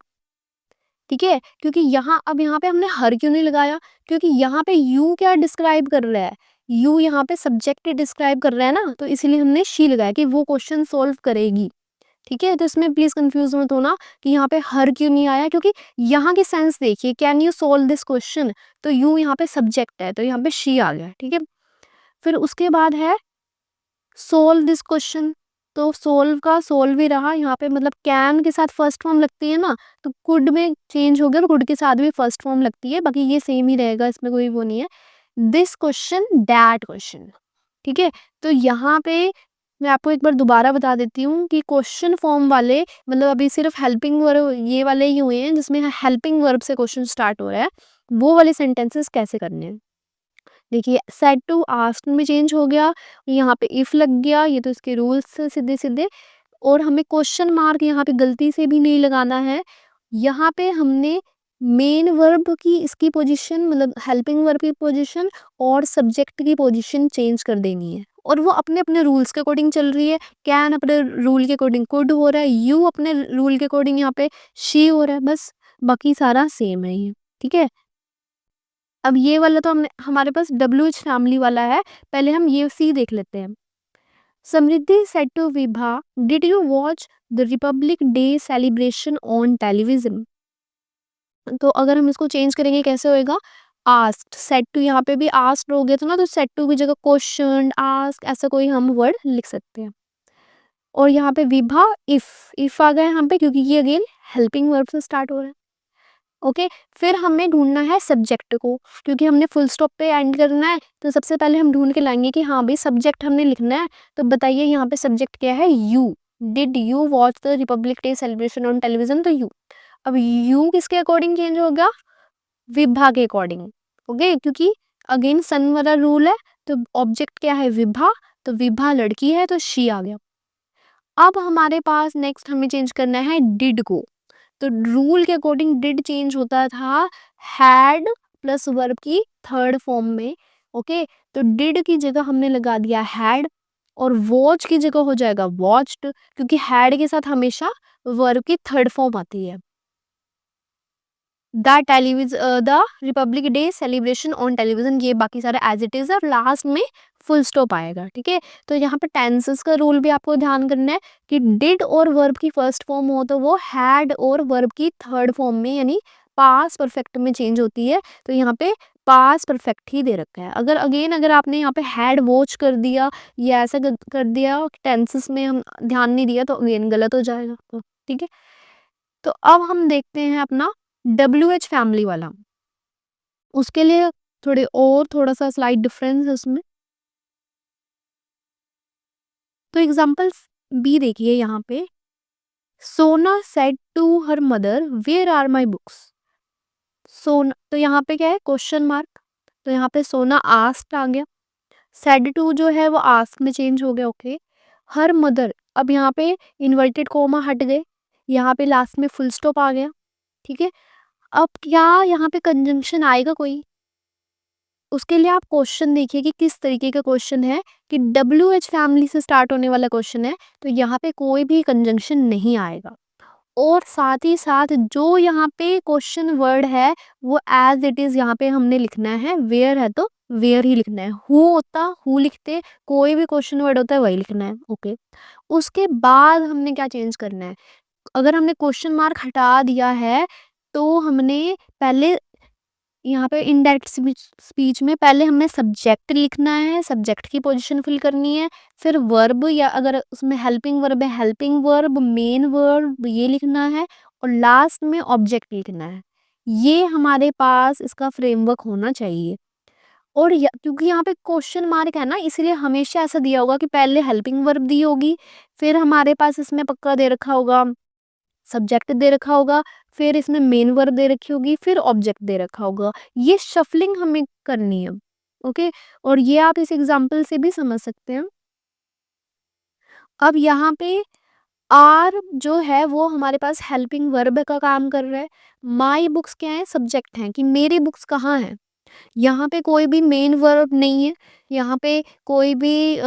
ठीक है। क्योंकि यहाँ अब यहाँ पे हमने हर क्यों नहीं लगाया, क्योंकि यहाँ पे यू क्या डिस्क्राइब कर रहा है, यू यहाँ पे सब्जेक्ट डिस्क्राइब कर रहा है ना, तो इसीलिए हमने शी लगाया कि वो क्वेश्चन सोल्व करेगी, ठीक है। तो इसमें प्लीज कंफ्यूज मत होना कि यहाँ पे हर क्यों नहीं आया, क्योंकि यहाँ की सेंस देखिए, can you solve this question, तो यू यहाँ पे सब्जेक्ट है, तो यहाँ पे शी आ गया, ठीक है। फिर उसके बाद है सोल्व दिस क्वेश्चन, तो सोल्व का सोल्व ही रहा यहाँ पे, मतलब कैन के साथ फर्स्ट फॉर्म लगती है ना, तो कुड में चेंज हो गया, और कुड के साथ भी फर्स्ट फॉर्म लगती है, बाकी ये सेम ही रहेगा, इसमें कोई वो नहीं है। दिस क्वेश्चन दैट क्वेश्चन, ठीक है। तो यहाँ पे मैं आपको एक बार दोबारा बता देती हूँ कि क्वेश्चन फॉर्म वाले, मतलब अभी सिर्फ हेल्पिंग वर्ब ये वाले ही हुए हैं जिसमें हेल्पिंग वर्ब से क्वेश्चन स्टार्ट हो रहा है, वो वाले सेंटेंसेस कैसे करने हैं। देखिए सेड टू आस्क्ड में चेंज हो गया, यहाँ पे इफ लग गया, ये तो इसके रूल्स है सीधे सीधे। और हमें क्वेश्चन मार्क यहाँ पे गलती से भी नहीं लगाना है, यहाँ पे हमने मेन वर्ब की इसकी पोजीशन, मतलब हेल्पिंग वर्ब की पोजीशन और सब्जेक्ट की पोजीशन चेंज कर देनी है, और वो अपने अपने रूल्स के अकॉर्डिंग चल रही है। कैन अपने रूल के अकॉर्डिंग कुड हो रहा है, यू अपने रूल के अकॉर्डिंग यहाँ पे शी हो रहा है, बस बाकी सारा सेम है ये, ठीक है। अब ये वाला तो हमने हमारे पास WH फैमिली वाला है, पहले हम ये सी देख लेते हैं। Samriddhi said to Vibha, did you watch the republic day celebration on television, तो अगर हम इसको चेंज करेंगे कैसे होएगा, आस्क्ड सेड टू, यहाँ पे भी आस्क्ड हो गया था ना, तो सेड टू की जगह क्वेश्चन आस्क, ऐसा कोई हम वर्ड लिख सकते हैं। और यहाँ पे विभा इफ आ गया यहाँ पे, क्योंकि ये अगेन हेल्पिंग वर्ब से स्टार्ट हो रहा है। ओके, फिर हमें ढूंढना है सब्जेक्ट को, क्योंकि हमने फुल स्टॉप पे एंड करना है, तो सबसे पहले हम ढूंढ के लाएंगे कि हाँ भाई सब्जेक्ट हमने लिखना है। तो बताइए यहाँ पे सब्जेक्ट क्या है, you. Did you watch the republic day celebration on television, तो यू। अब यू किसके अकॉर्डिंग चेंज होगा, विभा के अकॉर्डिंग। ओके, क्योंकि अगेन सन वाला रूल है, तो ऑब्जेक्ट क्या है, विभा, तो विभा लड़की है, तो शी आ गया। अब हमारे पास नेक्स्ट हमें चेंज करना है डिड को। तो रूल के अकॉर्डिंग डिड चेंज होता था हैड प्लस वर्ब की थर्ड फॉर्म में। ओके, तो डिड की जगह हमने लगा दिया हैड, और वॉच की जगह हो जाएगा वॉच्ड, क्योंकि हैड के साथ हमेशा वर्ब की थर्ड फॉर्म आती है। The republic day celebration on television, ये बाकी सारे एज इट इज है, और लास्ट में फुल स्टॉप आएगा। ठीक है, तो यहाँ पे टेंसेस का रूल भी आपको ध्यान करना है कि डिड और वर्ब की फर्स्ट फॉर्म हो तो वो हैड और वर्ब की थर्ड फॉर्म में यानी पास परफेक्ट में चेंज होती है। तो यहाँ पे पास परफेक्ट ही दे रखा है। अगर आपने यहाँ पे हैड वॉच कर दिया या ऐसा कर दिया टेंसेस में हम ध्यान नहीं दिया, तो अगेन गलत हो जाएगा। तो ठीक है, तो अब हम देखते हैं अपना WH फैमिली वाला। उसके लिए थोड़ा सा स्लाइड डिफरेंस है उसमें। तो एग्जांपल्स बी देखिए यहाँ पे, Sona said to her mother where are my books. Sona, तो यहाँ पे क्या है, क्वेश्चन मार्क, तो यहाँ पे सोना आस्क्ड आ गया। सेड टू जो है वो आस्क में चेंज हो गया। ओके, हर मदर, अब यहाँ पे इन्वर्टेड कोमा हट गए, यहाँ पे लास्ट में फुल स्टॉप आ गया। ठीक है, अब क्या यहाँ पे कंजंक्शन आएगा कोई, उसके लिए आप क्वेश्चन देखिए कि किस तरीके का क्वेश्चन है, कि WH फैमिली से स्टार्ट होने वाला क्वेश्चन है, तो यहाँ पे कोई भी कंजंक्शन नहीं आएगा। और साथ ही साथ जो यहाँ पे क्वेश्चन वर्ड है वो एज इट इज यहाँ पे हमने लिखना है, वेयर है तो वेयर ही लिखना है, हु होता हु लिखते, कोई भी क्वेश्चन वर्ड होता है वही लिखना है। ओके, उसके बाद हमने क्या चेंज करना है, अगर हमने क्वेश्चन मार्क हटा दिया है तो हमने पहले यहाँ पे इनडायरेक्ट स्पीच में पहले हमें सब्जेक्ट लिखना है, सब्जेक्ट की पोजीशन फिल करनी है, फिर वर्ब, या अगर उसमें हेल्पिंग वर्ब है हेल्पिंग वर्ब, मेन वर्ब ये लिखना है, और लास्ट में ऑब्जेक्ट लिखना है। ये हमारे पास इसका फ्रेमवर्क होना चाहिए। और क्योंकि यहाँ पे क्वेश्चन मार्क है ना, इसलिए हमेशा ऐसा दिया होगा कि पहले हेल्पिंग वर्ब दी होगी, फिर हमारे पास इसमें पक्का दे रखा होगा सब्जेक्ट दे रखा होगा, फिर इसमें मेन वर्ब दे रखी होगी, फिर ऑब्जेक्ट दे रखा होगा। ये शफलिंग हमें करनी है। ओके, और ये आप इस एग्जांपल से भी समझ सकते हैं। अब यहाँ पे आर जो है वो हमारे पास हेल्पिंग वर्ब का काम कर रहा है। माई बुक्स क्या है, सब्जेक्ट है कि मेरी बुक्स कहाँ है। यहाँ पे कोई भी मेन वर्ब नहीं है, यहाँ पे कोई भी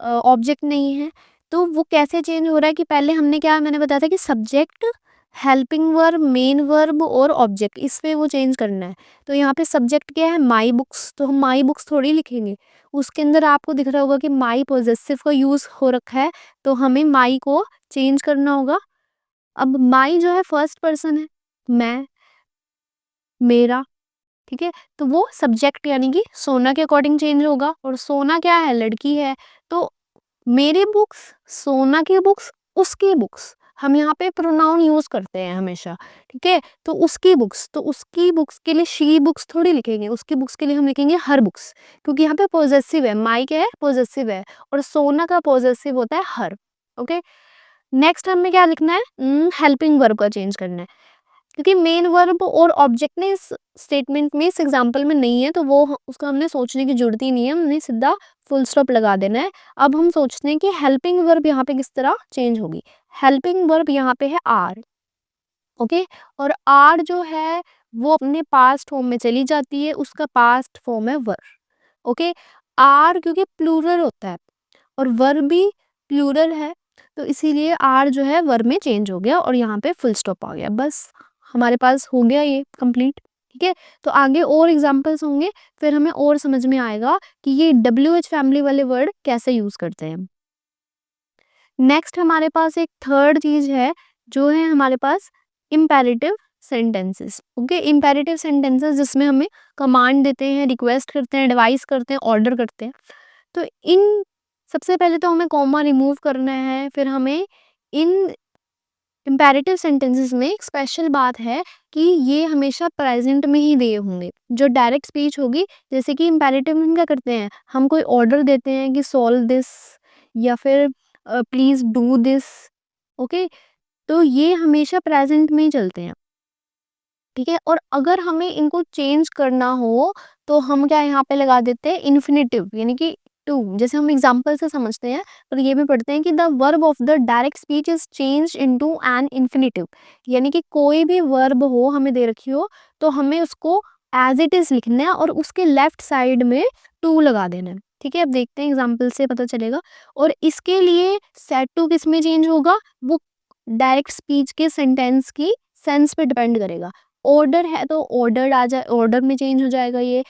ऑब्जेक्ट नहीं है। तो वो कैसे चेंज हो रहा है कि पहले हमने क्या, मैंने बताया था कि subject, helping verb, main verb और ऑब्जेक्ट, इस पे वो चेंज करना है। तो यहाँ पे सब्जेक्ट क्या है, माई बुक्स, तो हम माई बुक्स थोड़ी लिखेंगे, उसके अंदर आपको दिख रहा होगा कि माई पॉजेसिव का यूज हो रखा है, तो हमें माई को चेंज करना होगा। अब माई जो है फर्स्ट पर्सन है, मैं, मेरा। ठीक है, तो वो सब्जेक्ट यानी कि सोना के अकॉर्डिंग चेंज होगा, और सोना क्या है, लड़की है, तो मेरी बुक्स, सोना की बुक्स, उसकी बुक्स, हम यहाँ पे प्रोनाउन यूज करते हैं हमेशा। ठीक है, तो उसकी बुक्स, तो उसकी बुक्स के लिए शी बुक्स थोड़ी लिखेंगे, उसकी बुक्स के लिए हम लिखेंगे हर बुक्स, क्योंकि यहाँ पे पॉजेसिव है, माई क्या है, पॉजेसिव है, और सोना का पॉजेसिव होता है हर। ओके, नेक्स्ट हमें क्या लिखना है, हेल्पिंग वर्ब का चेंज करना है, क्योंकि मेन वर्ब और ऑब्जेक्ट ने इस स्टेटमेंट में, इस एग्जांपल में नहीं है, तो वो उसका हमने सोचने की जरूरत ही नहीं है, हमने सीधा फुल स्टॉप लगा देना है। अब हम सोचते हैं कि हेल्पिंग वर्ब यहाँ पे किस तरह चेंज होगी। हेल्पिंग वर्ब यहाँ पे है आर। ओके, और आर जो है वो अपने पास्ट फॉर्म में चली जाती है, उसका पास्ट फॉर्म है वर। ओके, आर क्योंकि प्लूरल होता है और वर भी प्लूरल है, तो इसीलिए आर जो है वर में चेंज हो गया और यहाँ पे फुल स्टॉप आ गया। बस हमारे पास हो गया ये कंप्लीट। ठीक है, तो आगे और एग्जांपल्स होंगे, फिर हमें और समझ में आएगा कि ये WH फैमिली वाले वर्ड कैसे यूज करते हैं। नेक्स्ट हमारे पास एक थर्ड चीज है, जो है हमारे पास imperative sentences. Okay, imperative sentences जिसमें हमें कमांड देते हैं, रिक्वेस्ट करते हैं, एडवाइस करते हैं, ऑर्डर करते हैं। तो इन सबसे पहले तो हमें कॉमा रिमूव करना है, फिर हमें इन इम्पेरेटिव सेंटेंसेस में एक स्पेशल बात है कि ये हमेशा प्रेजेंट में ही दिए होंगे। जो डायरेक्ट स्पीच होगी, जैसे कि इम्पेरेटिव में हम क्या करते हैं, हम कोई ऑर्डर देते हैं कि सॉल्व दिस या फिर प्लीज डू दिस। ओके, तो ये हमेशा प्रेजेंट में ही चलते हैं। ठीक है, और अगर हमें इनको चेंज करना हो तो हम क्या यहाँ पे लगा देते हैं इन्फिनेटिव, यानी कि टू। जैसे हम एग्जांपल से समझते हैं, और ये भी पढ़ते हैं कि the verb of the direct speech is change into an infinitive. यानी कि कोई भी वर्ब हो हमें दे रखी हो तो हमें उसको एज इट इज लिखना है और उसके लेफ्ट साइड में टू लगा देना है। ठीक है, अब देखते हैं एग्जाम्पल से पता चलेगा। और इसके लिए सेट टू किस में चेंज होगा, वो डायरेक्ट स्पीच के सेंटेंस की सेंस पे डिपेंड करेगा। ऑर्डर है तो ऑर्डर्ड आ जाए, ऑर्डर में चेंज हो जाएगा ये।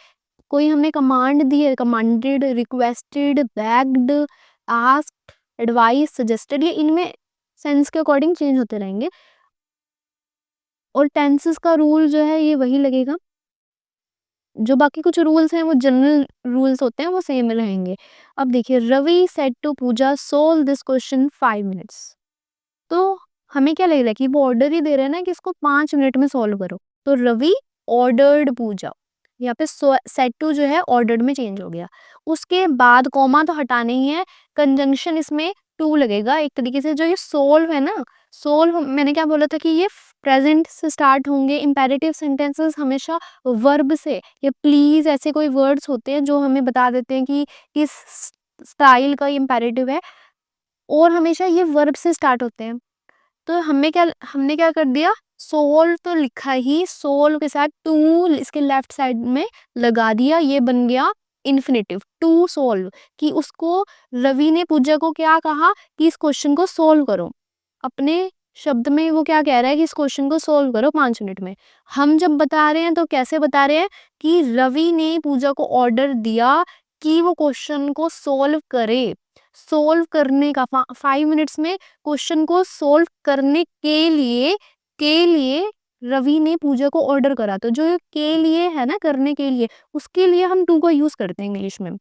कोई हमने कमांड दी है, commanded, requested, bagged, asked, advice, suggested, ये इनमें सेंस के अकॉर्डिंग चेंज होते रहेंगे। और टेंसेस का रूल जो है ये वही लगेगा। जो बाकी कुछ रूल्स हैं वो जनरल रूल्स होते हैं, वो सेम रहेंगे। अब देखिए, Ravi said to Puja solve this question 5 minutes. तो हमें क्या लग रहा है कि वो ऑर्डर ही दे रहे हैं ना कि इसको 5 मिनट में सॉल्व करो। तो रवि ऑर्डर्ड पूजा, यहाँ पे सेट टू जो है ऑर्डर्ड में चेंज हो गया। उसके बाद कॉमा तो हटाना ही है, कंजंक्शन इसमें टू लगेगा। एक तरीके से जो ये सोल्व है ना, सोल्व मैंने क्या बोला था कि ये प्रेजेंट से स्टार्ट होंगे। इंपेरेटिव सेंटेंसेस हमेशा वर्ब से, या प्लीज ऐसे कोई वर्ड्स होते हैं जो हमें बता देते हैं कि किस स्टाइल का इंपेरेटिव है, और हमेशा ये वर्ब से स्टार्ट होते हैं। तो हमने क्या कर दिया, सोल तो लिखा ही, सोल के साथ टू इसके लेफ्ट साइड में लगा दिया, ये बन गया इन्फिनेटिव टू सोल्व। कि उसको, रवि ने पूजा को क्या कहा कि इस क्वेश्चन को सोल्व करो। अपने शब्द में वो क्या कह रहा है कि इस क्वेश्चन को सोल्व करो 5 मिनट में। हम जब बता रहे हैं तो कैसे बता रहे हैं कि रवि ने पूजा को ऑर्डर दिया कि वो क्वेश्चन को सोल्व करे। सोल्व करने का 5 मिनट्स में क्वेश्चन को सोल्व करने के लिए रवि ने पूजा को ऑर्डर करा। तो जो के लिए है ना, करने के लिए, उसके लिए हम टू को यूज करते हैं इंग्लिश में।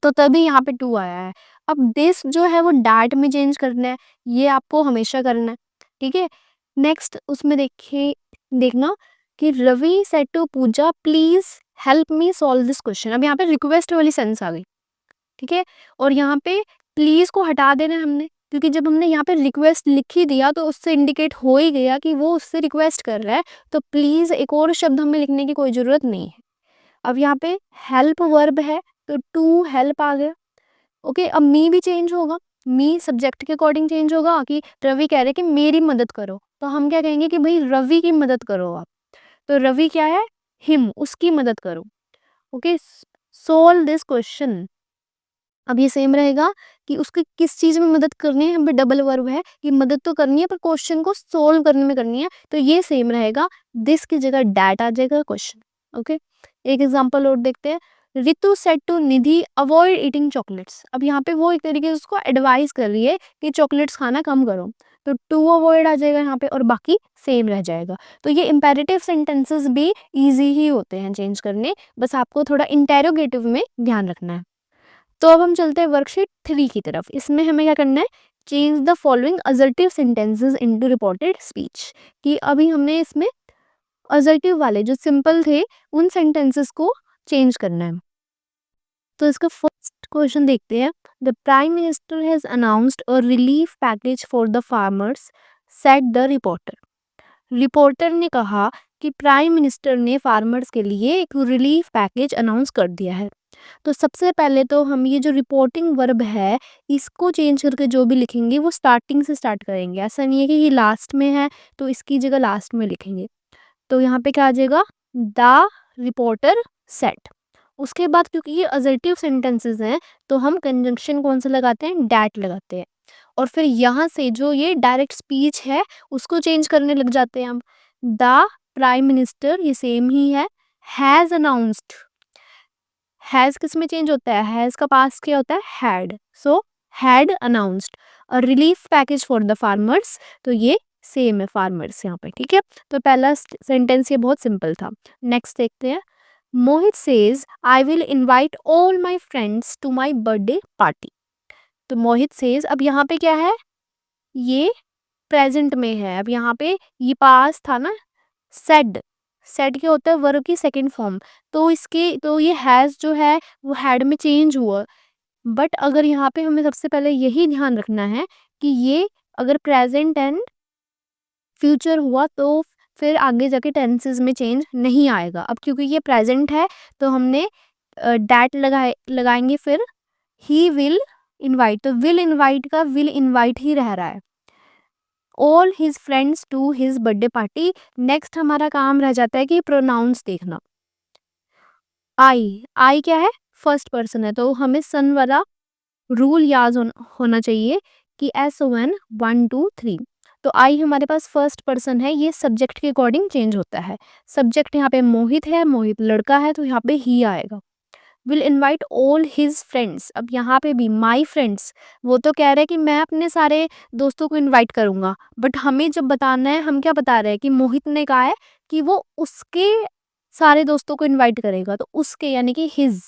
तो तभी यहाँ पे टू आया है। अब दिस जो है वो डैट में चेंज करना है, ये आपको हमेशा करना है। ठीक है, नेक्स्ट उसमें देखिए, देखना कि Ravi said to Puja please help me solve this question. अब यहाँ पे रिक्वेस्ट वाली सेंस आ गई। ठीक है, और यहाँ पे प्लीज को हटा देना है हमने, क्योंकि जब हमने यहाँ पे रिक्वेस्ट लिख ही दिया तो उससे इंडिकेट हो ही गया कि वो उससे रिक्वेस्ट कर रहा है। तो प्लीज एक और शब्द हमें लिखने की कोई जरूरत नहीं है। अब यहाँ पे हेल्प वर्ब है तो टू हेल्प आ गया। ओके, अब मी भी चेंज होगा। मी सब्जेक्ट के अकॉर्डिंग चेंज होगा कि रवि कह रहे हैं कि मेरी मदद करो, तो हम क्या कहेंगे कि भाई रवि की मदद करो आप। तो रवि क्या है, हिम, उसकी मदद करो। Okay, solve this question. अब ये सेम रहेगा कि उसकी किस चीज में मदद करनी है, यहाँ पे डबल वर्ब है कि मदद तो करनी है पर क्वेश्चन को सोल्व करने में करनी है। तो ये सेम रहेगा, दिस की जगह डैट आ जाएगा क्वेश्चन। ओके, एक एग्जांपल और देखते हैं। Ritu said to Nidhi avoid eating chocolates. अब यहाँ पे वो एक तरीके से उसको एडवाइस कर रही है कि चॉकलेट्स खाना कम करो। तो टू अवॉइड आ जाएगा यहाँ पे और बाकी सेम रह जाएगा। तो ये इंपेरेटिव सेंटेंसेस भी इजी ही होते हैं चेंज करने, बस आपको थोड़ा इंटेरोगेटिव में ध्यान रखना है। तो अब हम चलते हैं वर्कशीट 3 की तरफ। इसमें हमें क्या करना है, change the following assertive sentences into reported speech. कि अभी हमने इसमें असर्टिव वाले जो सिंपल थे उन सेंटेंसेस को चेंज करना है। तो इसका फर्स्ट क्वेश्चन देखते हैं। The prime minister has announced a relief package for the farmers, said the reporter. Reporter ने कहा कि प्राइम मिनिस्टर ने फार्मर्स के लिए एक रिलीफ पैकेज अनाउंस कर दिया है। तो सबसे पहले तो हम ये जो रिपोर्टिंग वर्ब है इसको चेंज करके जो भी लिखेंगे वो स्टार्टिंग से स्टार्ट करेंगे। ऐसा नहीं है कि ये लास्ट में है तो इसकी जगह लास्ट में लिखेंगे। तो यहाँ पे क्या आ जाएगा, द रिपोर्टर सेट। उसके बाद क्योंकि ये असर्टिव सेंटेंसेस हैं तो हम कंजंक्शन कौन सा लगाते हैं, डैट लगाते हैं। और फिर यहाँ से जो ये डायरेक्ट स्पीच है उसको चेंज करने लग जाते हैं हम। द प्राइम मिनिस्टर, ये सेम ही है, हैज अनाउंस्ड। हैज किस में चेंज होता है, हैज का पास क्या होता है, had. So had announced a relief package for the farmers. तो ये सेम है फार्मर्स यहाँ पे। ठीक है, तो पहला सेंटेंस ये बहुत सिंपल था। नेक्स्ट देखते हैं। Mohit says I will invite all my friends to my birthday party. तो मोहित सेज, अब यहाँ पे क्या है, ये प्रेजेंट में है। अब यहाँ पे ये पास था ना, सेड, सेड क्या होता है, वर्ब की सेकंड फॉर्म। तो इसके तो ये हैज जो है वो हैड में चेंज हुआ। बट अगर यहाँ पे हमें सबसे पहले यही ध्यान रखना है कि ये अगर प्रेजेंट एंड फ्यूचर हुआ तो फिर आगे जाके टेंसेस में चेंज नहीं आएगा। अब क्योंकि ये प्रेजेंट है तो हमने डैट लगाएंगे, फिर ही विल इनवाइट, तो विल इनवाइट का विल इनवाइट ही रह रहा है all his friends to his birthday party. Next हमारा काम रह जाता है कि प्रोनाउंस देखना। आई क्या है, फर्स्ट पर्सन है, तो हमें सन वाला रूल याद होना चाहिए कि SON 1 2 3। तो आई हमारे पास फर्स्ट पर्सन है, ये सब्जेक्ट के अकॉर्डिंग चेंज होता है। सब्जेक्ट यहाँ पे मोहित है, मोहित लड़का है, तो यहाँ पे ही आएगा। Will invite all his friends, अब यहाँ पे भी माई फ्रेंड्स, वो तो कह रहे हैं कि मैं अपने सारे दोस्तों को इनवाइट करूंगा, बट हमें जब बताना है, हम क्या बता रहे हैं कि मोहित ने कहा है कि वो उसके सारे दोस्तों को इनवाइट करेगा, तो उसके यानी कि हिज,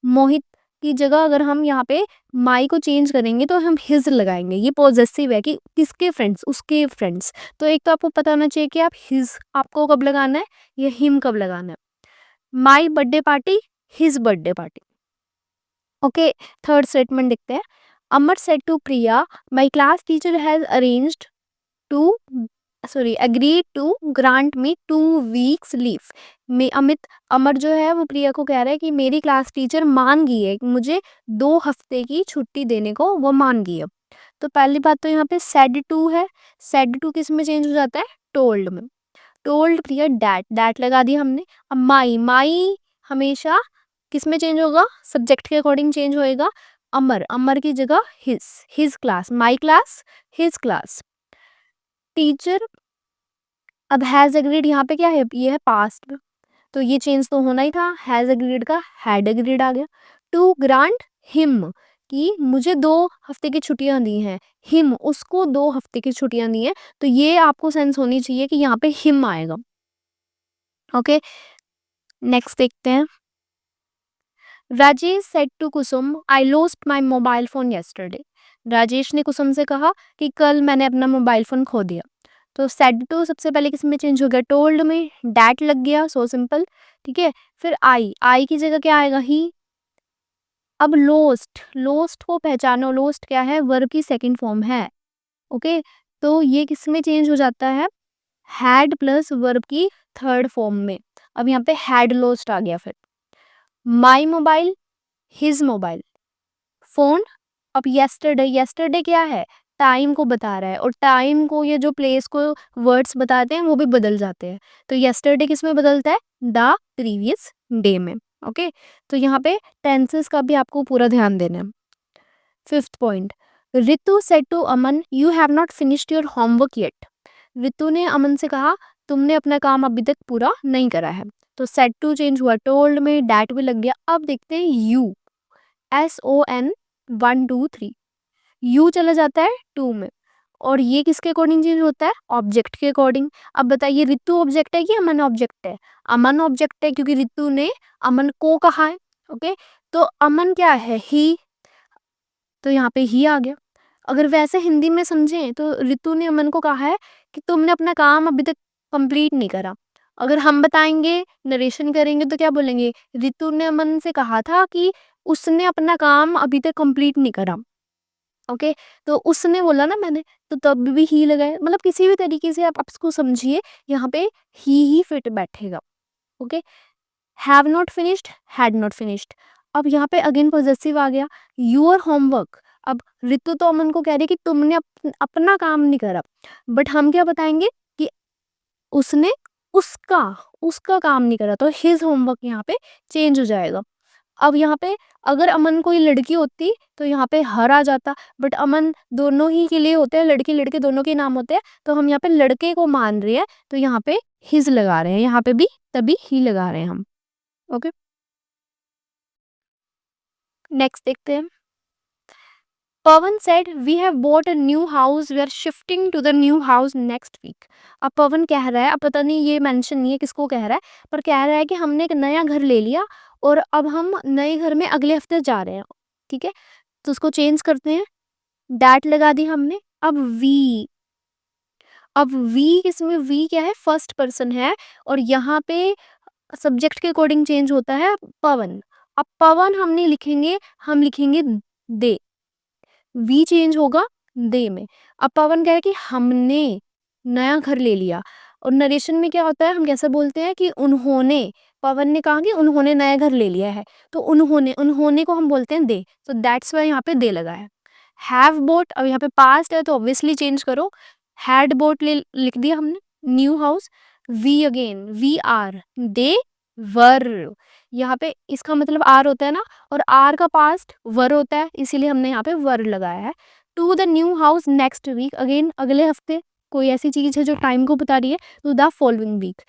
मोहित की जगह अगर हम यहाँ पे माई को चेंज करेंगे तो हम हिज लगाएंगे। ये पॉजेसिव है कि किसके फ्रेंड्स, उसके फ्रेंड्स। तो एक तो आपको पता होना चाहिए कि आप हिज आपको कब लगाना है, या हिम कब लगाना है। My birthday party, his birthday party. Okay, third statement देखते हैं। Amar said to Priya, my class teacher has arranged to agreed to grant me 2 weeks leave. मैं अमर जो है वो प्रिया को कह रहा है कि मेरी क्लास टीचर मान गई है कि मुझे 2 हफ्ते की छुट्टी देने को वो मान गई है। तो पहली बात तो यहाँ पे सेड टू है, सेड टू किस में चेंज हो जाता है, टोल्ड में। टोल्ड प्रिया डैट लगा दिया हमने। अब माई हमेशा किस में चेंज होगा, सब्जेक्ट के अकॉर्डिंग चेंज होएगा। अमर की जगह his class, my class, his class. Teacher, अब हैज एग्रीड यहाँ पे क्या है, ये है पास्ट में, तो ये चेंज तो होना ही था। हैज एग्रीड का हैड एग्रीड आ गया। टू ग्रांट हिम, कि मुझे 2 हफ्ते की छुट्टियां दी हैं, हिम उसको 2 हफ्ते की छुट्टियां दी हैं, तो ये आपको सेंस होनी चाहिए कि यहाँ पे हिम आएगा। ओके, नेक्स्ट देखते हैं। Rajesh said to Kusum, I lost my mobile phone yesterday। Rajesh ने कुसुम से कहा कि कल मैंने अपना मोबाइल फोन खो दिया। तो सेड टू सबसे पहले किस में चेंज हो गया, टोल्ड में, डैट लग गया, सो सिंपल। ठीक है, फिर आई की जगह क्या आएगा, ही। अब लोस्ट को पहचानो, लोस्ट क्या है, वर्ब की सेकंड फॉर्म है। ओके, तो ये किस में चेंज हो जाता है, हैड प्लस वर्ब की थर्ड फॉर्म में। अब यहाँ पे हैड लोस्ट आ गया। फिर my mobile, his mobile, phone. अब यस्टरडे क्या है, टाइम को बता रहा है, और टाइम को ये जो प्लेस को वर्ड्स बताते हैं वो भी बदल जाते हैं। तो यस्टरडे किस में बदलता है, द प्रीवियस डे में। ओके, तो यहाँ पे टेंसेस का भी आपको पूरा ध्यान देना है। Fifth point, Ritu said to Aman, you have not finished your homework yet. Ritu ने अमन से कहा तुमने अपना काम अभी तक पूरा नहीं करा है। तो सेड टू चेंज हुआ टोल्ड में, डैट भी लग गया। अब देखते हैं यू, SON 1 2 3, यू चला जाता है टू में, और ये किसके अकॉर्डिंग चेंज होता है, ऑब्जेक्ट के अकॉर्डिंग। अब बताइए रितु ऑब्जेक्ट है कि अमन ऑब्जेक्ट है, अमन ऑब्जेक्ट है क्योंकि रितु ने अमन को कहा है। ओके, तो अमन क्या है, ही, तो यहाँ पे ही आ गया। अगर वैसे हिंदी में समझें तो रितु ने अमन को कहा है कि तुमने अपना काम अभी तक कंप्लीट नहीं करा। अगर हम बताएंगे, नरेशन करेंगे, तो क्या बोलेंगे, रितु ने अमन से कहा था कि उसने अपना काम अभी तक कंप्लीट नहीं करा। ओके, तो उसने बोला ना मैंने, तो तब भी ही लगाए, मतलब किसी भी तरीके से आप इसको समझिए, यहाँ पे ही फिट बैठेगा। Okay, have not finished, had not finished. अब यहाँ पे अगेन पॉजेसिव आ गया, यूर होमवर्क। अब ऋतु तो अमन को कह रही कि तुमने अपना काम नहीं करा, बट हम क्या बताएंगे कि उसने उसका उसका काम नहीं करा, तो हिज होमवर्क यहाँ पे चेंज हो जाएगा। अब यहाँ पे अगर अमन कोई लड़की होती तो यहाँ पे हर आ जाता, बट अमन दोनों ही के लिए होते हैं, लड़की लड़के दोनों के नाम होते हैं, तो हम यहाँ पे लड़के को मान रहे हैं, तो यहाँ पे हिज लगा रहे हैं, यहाँ पे भी तभी ही लगा रहे हैं हम। ओके, नेक्स्ट देखते हैं। Pawan said we have bought a new house, we are shifting to the new house next week. अब पवन कह रहा है, अब पता नहीं ये मेंशन नहीं है किसको कह रहा है, पर कह रहा है कि हमने एक नया घर ले लिया और अब हम नए घर में अगले हफ्ते जा रहे हैं। ठीक है, तो उसको चेंज करते हैं, डैट लगा दी हमने। अब वी, अब इसमें वी क्या है, फर्स्ट पर्सन है, और यहाँ पे सब्जेक्ट के अकॉर्डिंग चेंज होता है पवन। अब पवन हम नहीं लिखेंगे, हम लिखेंगे दे। वी चेंज होगा दे में। अब पवन कह रहा है कि हमने नया घर ले लिया, और नरेशन में क्या होता है, हम कैसे बोलते हैं कि उन्होंने, पवन ने कहा कि उन्होंने नया घर ले लिया है, तो उन्होंने, उन्होंने को हम बोलते हैं दे, तो दैट्स वाई यहाँ पे दे लगा है। हैव बोट, अब यहाँ पे पास्ट है तो ऑब्वियसली चेंज करो, हैड बोट ले लिख दिया हमने, new house. We again, we are, they were, यहाँ पे इसका मतलब आर होता है ना, और आर का पास्ट वर होता है, इसीलिए हमने यहाँ पे वर लगाया है। To the new house next week, again अगले हफ्ते, कोई ऐसी चीज है जो टाइम को बता रही है, तो द फॉलोइंग वीक।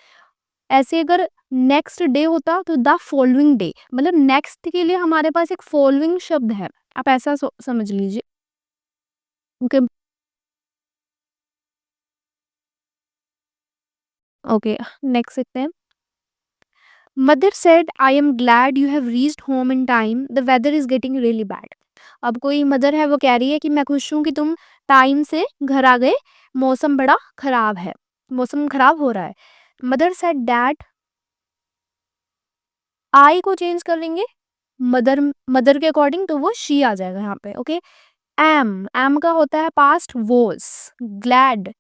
ऐसे अगर नेक्स्ट डे होता तो द फॉलोइंग डे, मतलब नेक्स्ट के लिए हमारे पास एक फॉलोइंग शब्द है, आप ऐसा समझ लीजिए। ओके, ओके, नेक्स्ट देखते हैं। Mother said I am glad you have reached home in time, the weather is getting really bad. अब कोई मदर है, वो कह रही है कि मैं खुश हूँ कि तुम टाइम से घर आ गए, मौसम बड़ा खराब है, मौसम खराब हो रहा है। मदर सेड दैट, आई को चेंज कर लेंगे मदर, मदर के अकॉर्डिंग, तो वो शी आ जाएगा यहाँ पे। ओके, एम का होता है पास्ट वॉज, ग्लैड,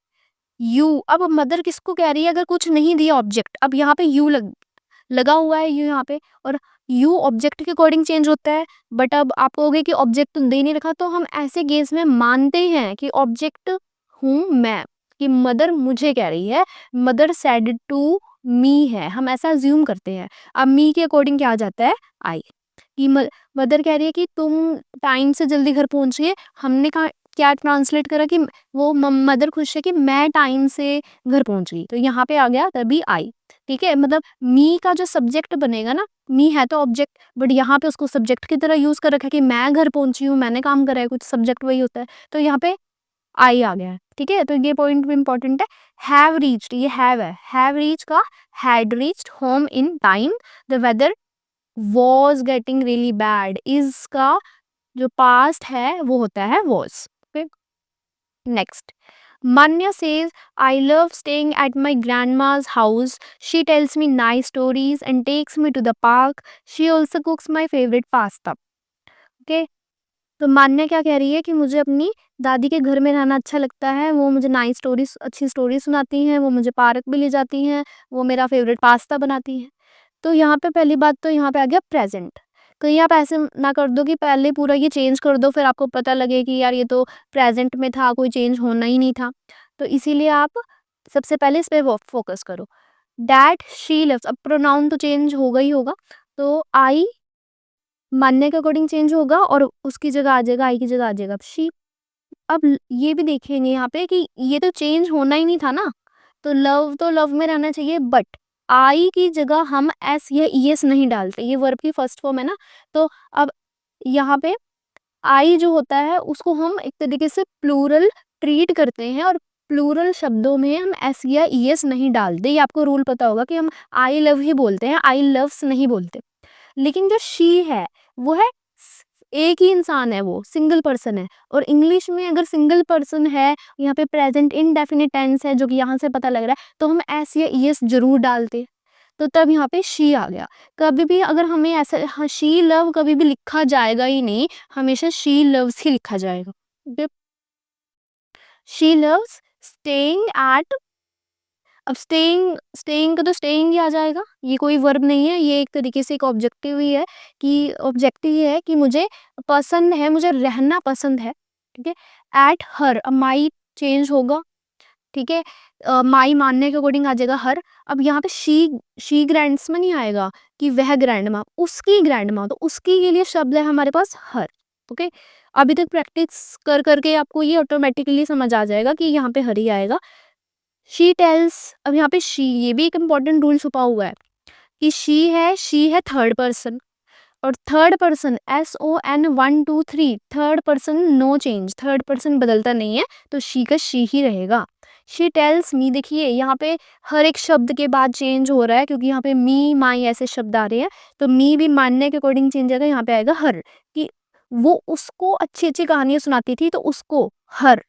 यू। अब मदर किसको कह रही है, अगर कुछ नहीं दिया ऑब्जेक्ट, अब यहाँ पे यू लगा हुआ है, यू यहाँ पे, और यू ऑब्जेक्ट के अकॉर्डिंग चेंज होता है। बट अब आप कहोगे कि ऑब्जेक्ट तो दे नहीं रखा, तो हम ऐसे केस में मानते हैं कि ऑब्जेक्ट हूँ मैं, कि मदर मुझे कह रही है, मदर सेड टू मी है, हम ऐसा अज्यूम करते हैं। अब मी के अकॉर्डिंग क्या आ जाता है, आई, कि मदर कह रही है कि तुम टाइम से जल्दी घर पहुंचिए, हमने कहा क्या ट्रांसलेट करा कि वो मदर खुश है कि मैं टाइम से घर पहुंच गई, तो यहाँ पे आ गया तभी आई। ठीक है, मतलब मी का जो सब्जेक्ट बनेगा ना, मी है तो ऑब्जेक्ट, बट यहाँ पे उसको सब्जेक्ट की तरह यूज कर रखा है कि मैं घर पहुंची हूँ, मैंने काम करा है, कुछ सब्जेक्ट वही होता है, तो यहाँ पे आई आ गया है। ठीक है, तो ये पॉइंट भी इंपॉर्टेंट है। हैव रीच्ड, ये है, हैव रीच का had reached home in time, the weather was getting really bad, इसका जो पास्ट है वो होता है was. Okay, next, Manya says, I love staying at my grandma's house. She tells me nice stories and takes me to the park. She also cooks my favorite pasta. Okay? तो मान्या क्या कह रही है कि मुझे अपनी दादी के घर में रहना अच्छा लगता है, वो मुझे नाइस स्टोरीज, अच्छी स्टोरी सुनाती हैं, वो मुझे पार्क भी ले जाती हैं, वो मेरा फेवरेट पास्ता बनाती हैं। तो यहाँ पे पहली बात तो यहाँ पे आ गया प्रेजेंट। कहीं आप ऐसे ना कर दो कि पहले पूरा ये चेंज कर दो, फिर आपको पता लगे कि यार ये तो प्रेजेंट में था, कोई चेंज होना ही नहीं था। तो इसीलिए आप सबसे पहले इस पे फोकस करो। डैट शी लव्स, अब प्रोनाउन तो चेंज होगा ही होगा, तो आई मानने के अकॉर्डिंग चेंज होगा, और उसकी जगह आ जाएगा, आई की जगह आ जाएगा शी। अब ये भी देखेंगे यहाँ पे कि ये तो चेंज होना ही नहीं था ना, तो लव में रहना चाहिए, बट आई की जगह हम एस या ईएस नहीं डालते, ये वर्ब की फर्स्ट फॉर्म है ना। तो अब यहाँ पे आई जो होता है उसको हम एक तरीके से प्लूरल ट्रीट करते हैं, और प्लूरल शब्दों में हम एस या ईएस नहीं डालते। ये आपको रूल पता होगा कि हम आई लव ही बोलते हैं, आई लव्स नहीं बोलते। लेकिन जो शी है वो है एक ही इंसान है, वो सिंगल पर्सन है, और इंग्लिश में अगर सिंगल पर्सन है, यहाँ पे प्रेजेंट इनडेफिनिट टेंस है, जो कि यहाँ से पता लग रहा है, तो हम एस या ईएस जरूर डालते। तो तब यहाँ पे शी आ गया। कभी भी अगर हमें ऐसा, हाँ, शी लव कभी भी लिखा जाएगा ही नहीं, हमेशा शी लव्स ही लिखा जाएगा। शी लव्स स्टेइंग एट, अब स्टेइंग, स्टेइंग का तो स्टेइंग ही आ जाएगा, ये कोई वर्ब नहीं है, ये एक तरीके से एक ऑब्जेक्टिव ही है, कि ऑब्जेक्टिव ही है कि मुझे पसंद है, मुझे रहना पसंद है। ठीक है, एट हर, अब माई चेंज होगा। ठीक है, माई मानने के अकॉर्डिंग आ जाएगा हर। अब यहाँ पे शी ग्रैंड्समा नहीं आएगा कि वह ग्रैंडमा, उसकी ग्रैंडमा, तो उसकी के लिए शब्द है हमारे पास हर। ओके, अभी तक प्रैक्टिस कर करके आपको ये ऑटोमेटिकली समझ आ जाएगा कि यहाँ पे हर ही आएगा। शी टेल्स, अब यहाँ पे शी, ये भी एक इम्पॉर्टेंट रूल छुपा हुआ है कि शी है थर्ड पर्सन, और third person SON 1 2 3, third person no change, third person बदलता नहीं है, तो शी का शी ही रहेगा। शी टेल्स मी, देखिए यहाँ पे हर एक शब्द के बाद चेंज हो रहा है, क्योंकि यहाँ पे मी माई ऐसे शब्द आ रहे हैं, तो मी भी मानने के अकॉर्डिंग चेंज आएगा, यहाँ पे आएगा हर, कि वो उसको अच्छी अच्छी कहानियां सुनाती थी, तो उसको her,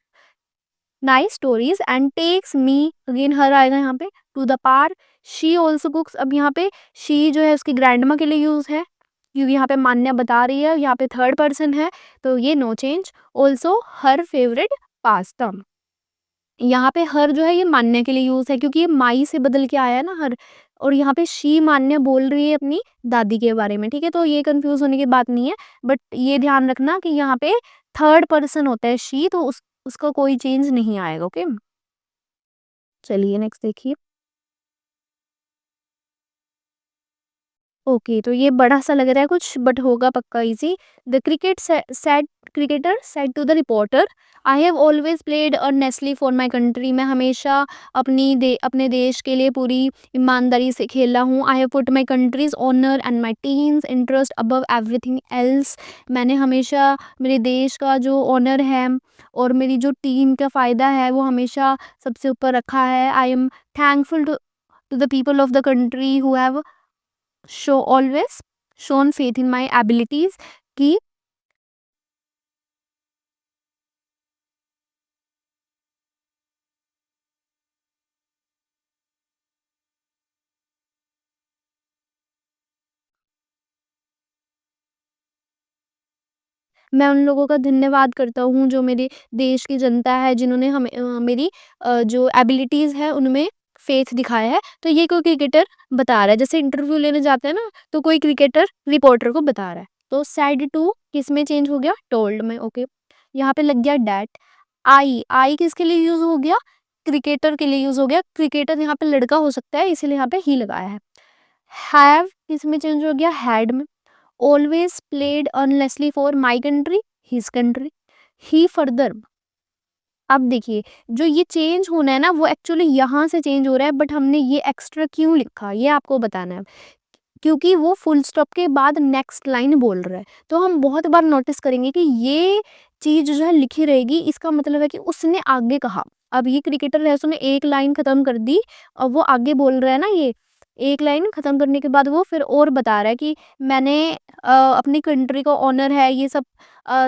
nice stories and tells me, again her आएगा यहाँ पे, टू द पार। शी ऑल्सो कुक्स, अब यहाँ पे शी जो है उसकी ग्रैंडमा के लिए यूज है, क्योंकि यहाँ पे मान्या बता रही है, यहाँ पे थर्ड पर्सन है, तो ये no change. Also her favourite pasta, यहाँ पे हर जो है ये मान्य के लिए यूज है, क्योंकि ये माई से बदल के आया है ना हर। और यहाँ पे शी मान्य बोल रही है अपनी दादी के बारे में, ठीक है, तो ये कंफ्यूज होने की बात नहीं है। बट ये ध्यान रखना कि यहाँ पे थर्ड पर्सन होता है शी, तो उसका कोई चेंज नहीं आएगा। ओके, चलिए नेक्स्ट देखिए। ओके, तो ये बड़ा सा लग रहा है कुछ, बट होगा पक्का easy. The cricketer said to the reporter, I have always played earnestly for my country, मैं हमेशा अपने देश के लिए पूरी ईमानदारी से खेला हूँ। I have put my country's honour and my team's interest above everything else, मैंने हमेशा मेरे देश का जो ऑनर है और मेरी जो टीम का फ़ायदा है वो हमेशा सबसे ऊपर रखा है। I am thankful to the people of the country who have always shown faith in my abilities, कि मैं उन लोगों का धन्यवाद करता हूँ जो मेरे देश की जनता है, जिन्होंने मेरी जो एबिलिटीज़ है उनमें फेथ दिखाया है। तो ये कोई क्रिकेटर बता रहा है, जैसे इंटरव्यू लेने जाते हैं ना, तो कोई क्रिकेटर रिपोर्टर को बता रहा है। तो सैड टू किस में चेंज हो गया, टोल्ड में। ओके, यहाँ पे लग गया डैट। आई आई किसके लिए यूज हो गया, क्रिकेटर के लिए यूज हो गया, क्रिकेटर यहाँ पे लड़का हो सकता है इसीलिए यहाँ पे ही लगाया है। हैव किस में चेंज हो गया, हैड में। Always played endlessly for my country, his country. He further, अब देखिए जो ये चेंज होना है ना वो एक्चुअली यहाँ से चेंज हो रहा है, बट हमने ये एक्स्ट्रा क्यों लिखा ये आपको बताना है, क्योंकि वो फुल स्टॉप के बाद नेक्स्ट लाइन बोल रहा है। तो हम बहुत बार नोटिस करेंगे कि ये चीज जो है लिखी रहेगी, इसका मतलब है कि उसने आगे कहा। अब ये क्रिकेटर है, उसने एक लाइन खत्म कर दी और वो आगे बोल रहा है ना, ये एक लाइन खत्म करने के बाद वो फिर और बता रहा है कि मैंने अपनी कंट्री को ऑनर है, ये सब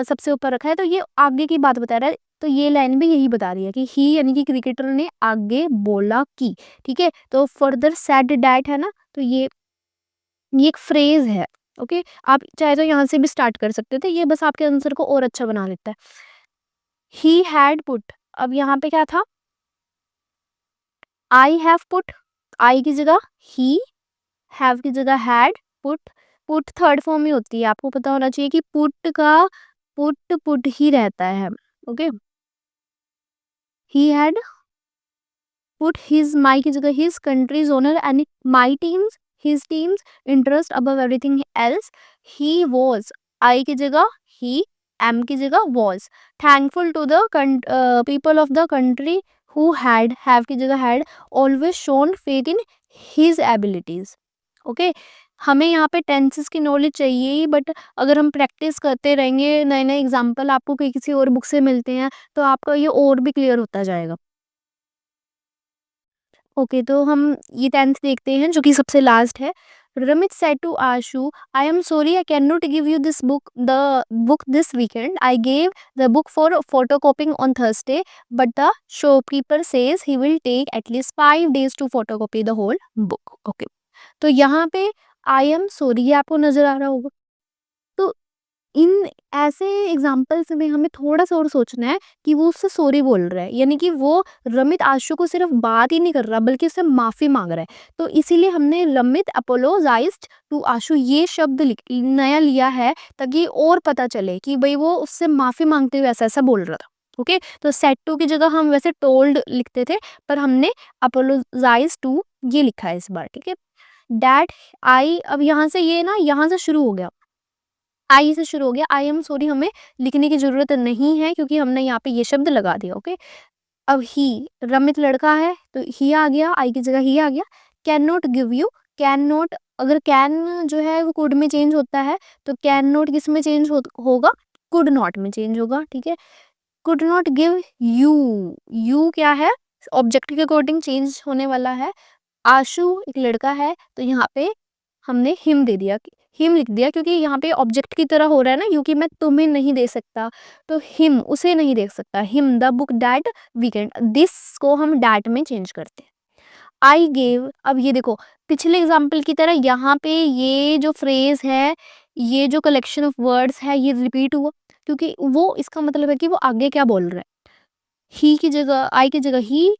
सबसे ऊपर रखा है, तो ये आगे की बात बता रहा है। तो ये लाइन भी यही बता रही है कि ही यानी कि क्रिकेटर ने आगे बोला कि, ठीक है। तो फर्दर सेड डैट है ना, तो ये एक फ्रेज है। ओके, आप चाहे तो यहाँ से भी स्टार्ट कर सकते थे, ये बस आपके आंसर को और अच्छा बना लेता है। ही हैड पुट, अब यहाँ पे क्या था, आई हैव पुट, आई की जगह ही, हैव की जगह had, put. Put third form में होती है, आपको पता होना चाहिए कि पुट का पुट पुट ही रहता है। Okay, he had put his, my की जगह his, country's honour and my teams, his teams interest above everything else. He was, I की जगह ही, एम की जगह was, thankful to the people of the country who had, have की जगह had, always shown faith in his abilities. Okay, हमें यहाँ पे tenses की नॉलेज चाहिए ही, बट अगर हम प्रैक्टिस करते रहेंगे, नए नए एग्जाम्पल आपको किसी और बुक से मिलते हैं, तो आपका ये और भी क्लियर होता जाएगा। ओके, तो हम ये 10th देखते हैं जो कि सबसे लास्ट है। Ramit said to Ashu, I am sorry I can not give you the book this weekend, I gave the book for photocopying on Thursday, but the shopkeeper says he will take at least 5 days to photocopy the whole book। Okay, तो यहाँ पे आई am sorry ये आपको नजर आ रहा होगा। तो इन ऐसे एग्जाम्पल्स में हमें थोड़ा-सा और सोचना है कि वो उससे सॉरी बोल रहा है, यानी कि वो रमित आशु को सिर्फ बात ही नहीं कर रहा बल्कि उससे माफ़ी माँग रहा है। तो इसीलिए हमने रमित अपोलोजाइज्ड टू आशु ये शब्द नया लिया है, ताकि और पता चले कि भई वो उससे माफ़ी माँगते हुए ऐसा-ऐसा बोल रहा था। ओके, तो सेड टू की जगह हम वैसे टोल्ड लिखते थे, पर हमने अपोलोजाइज्ड टू ये लिखा है इस बार, ठीक है। दैट आई, अब यहाँ से ये ना यहाँ से शुरू हो गया, आई से शुरू हो गया, आई एम सॉरी हमें लिखने की ज़रूरत नहीं है क्योंकि हमने यहाँ पे ये शब्द लगा दिया। ओके, अब ही, रमित लड़का है तो ही आ गया, आई की जगह ही आ गया। Can not give you, can not, अगर कैन जो है वो कुड में चेंज होता है, तो कैन नॉट किस में चेंज होगा, कुड नॉट में चेंज होगा, ठीक है। Could not give you, you क्या है, ऑब्जेक्ट के अकॉर्डिंग चेंज होने वाला है। आशु एक लड़का है तो यहाँ पे हमने हिम दे दिया, हिम लिख दिया, क्योंकि यहाँ पे ऑब्जेक्ट की तरह हो रहा है ना, क्योंकि मैं तुम्हें नहीं दे सकता, तो हिम उसे नहीं दे सकता, him the book that weekend, this को हम डैट में चेंज करते हैं। आई गेव, अब ये देखो पिछले एग्जाम्पल की तरह यहाँ पे ये जो फ्रेज है, ये जो कलेक्शन ऑफ वर्ड्स है, ये रिपीट हुआ, क्योंकि वो इसका मतलब है कि वो आगे क्या बोल रहा है। ही की जगह, आई की जगह ही,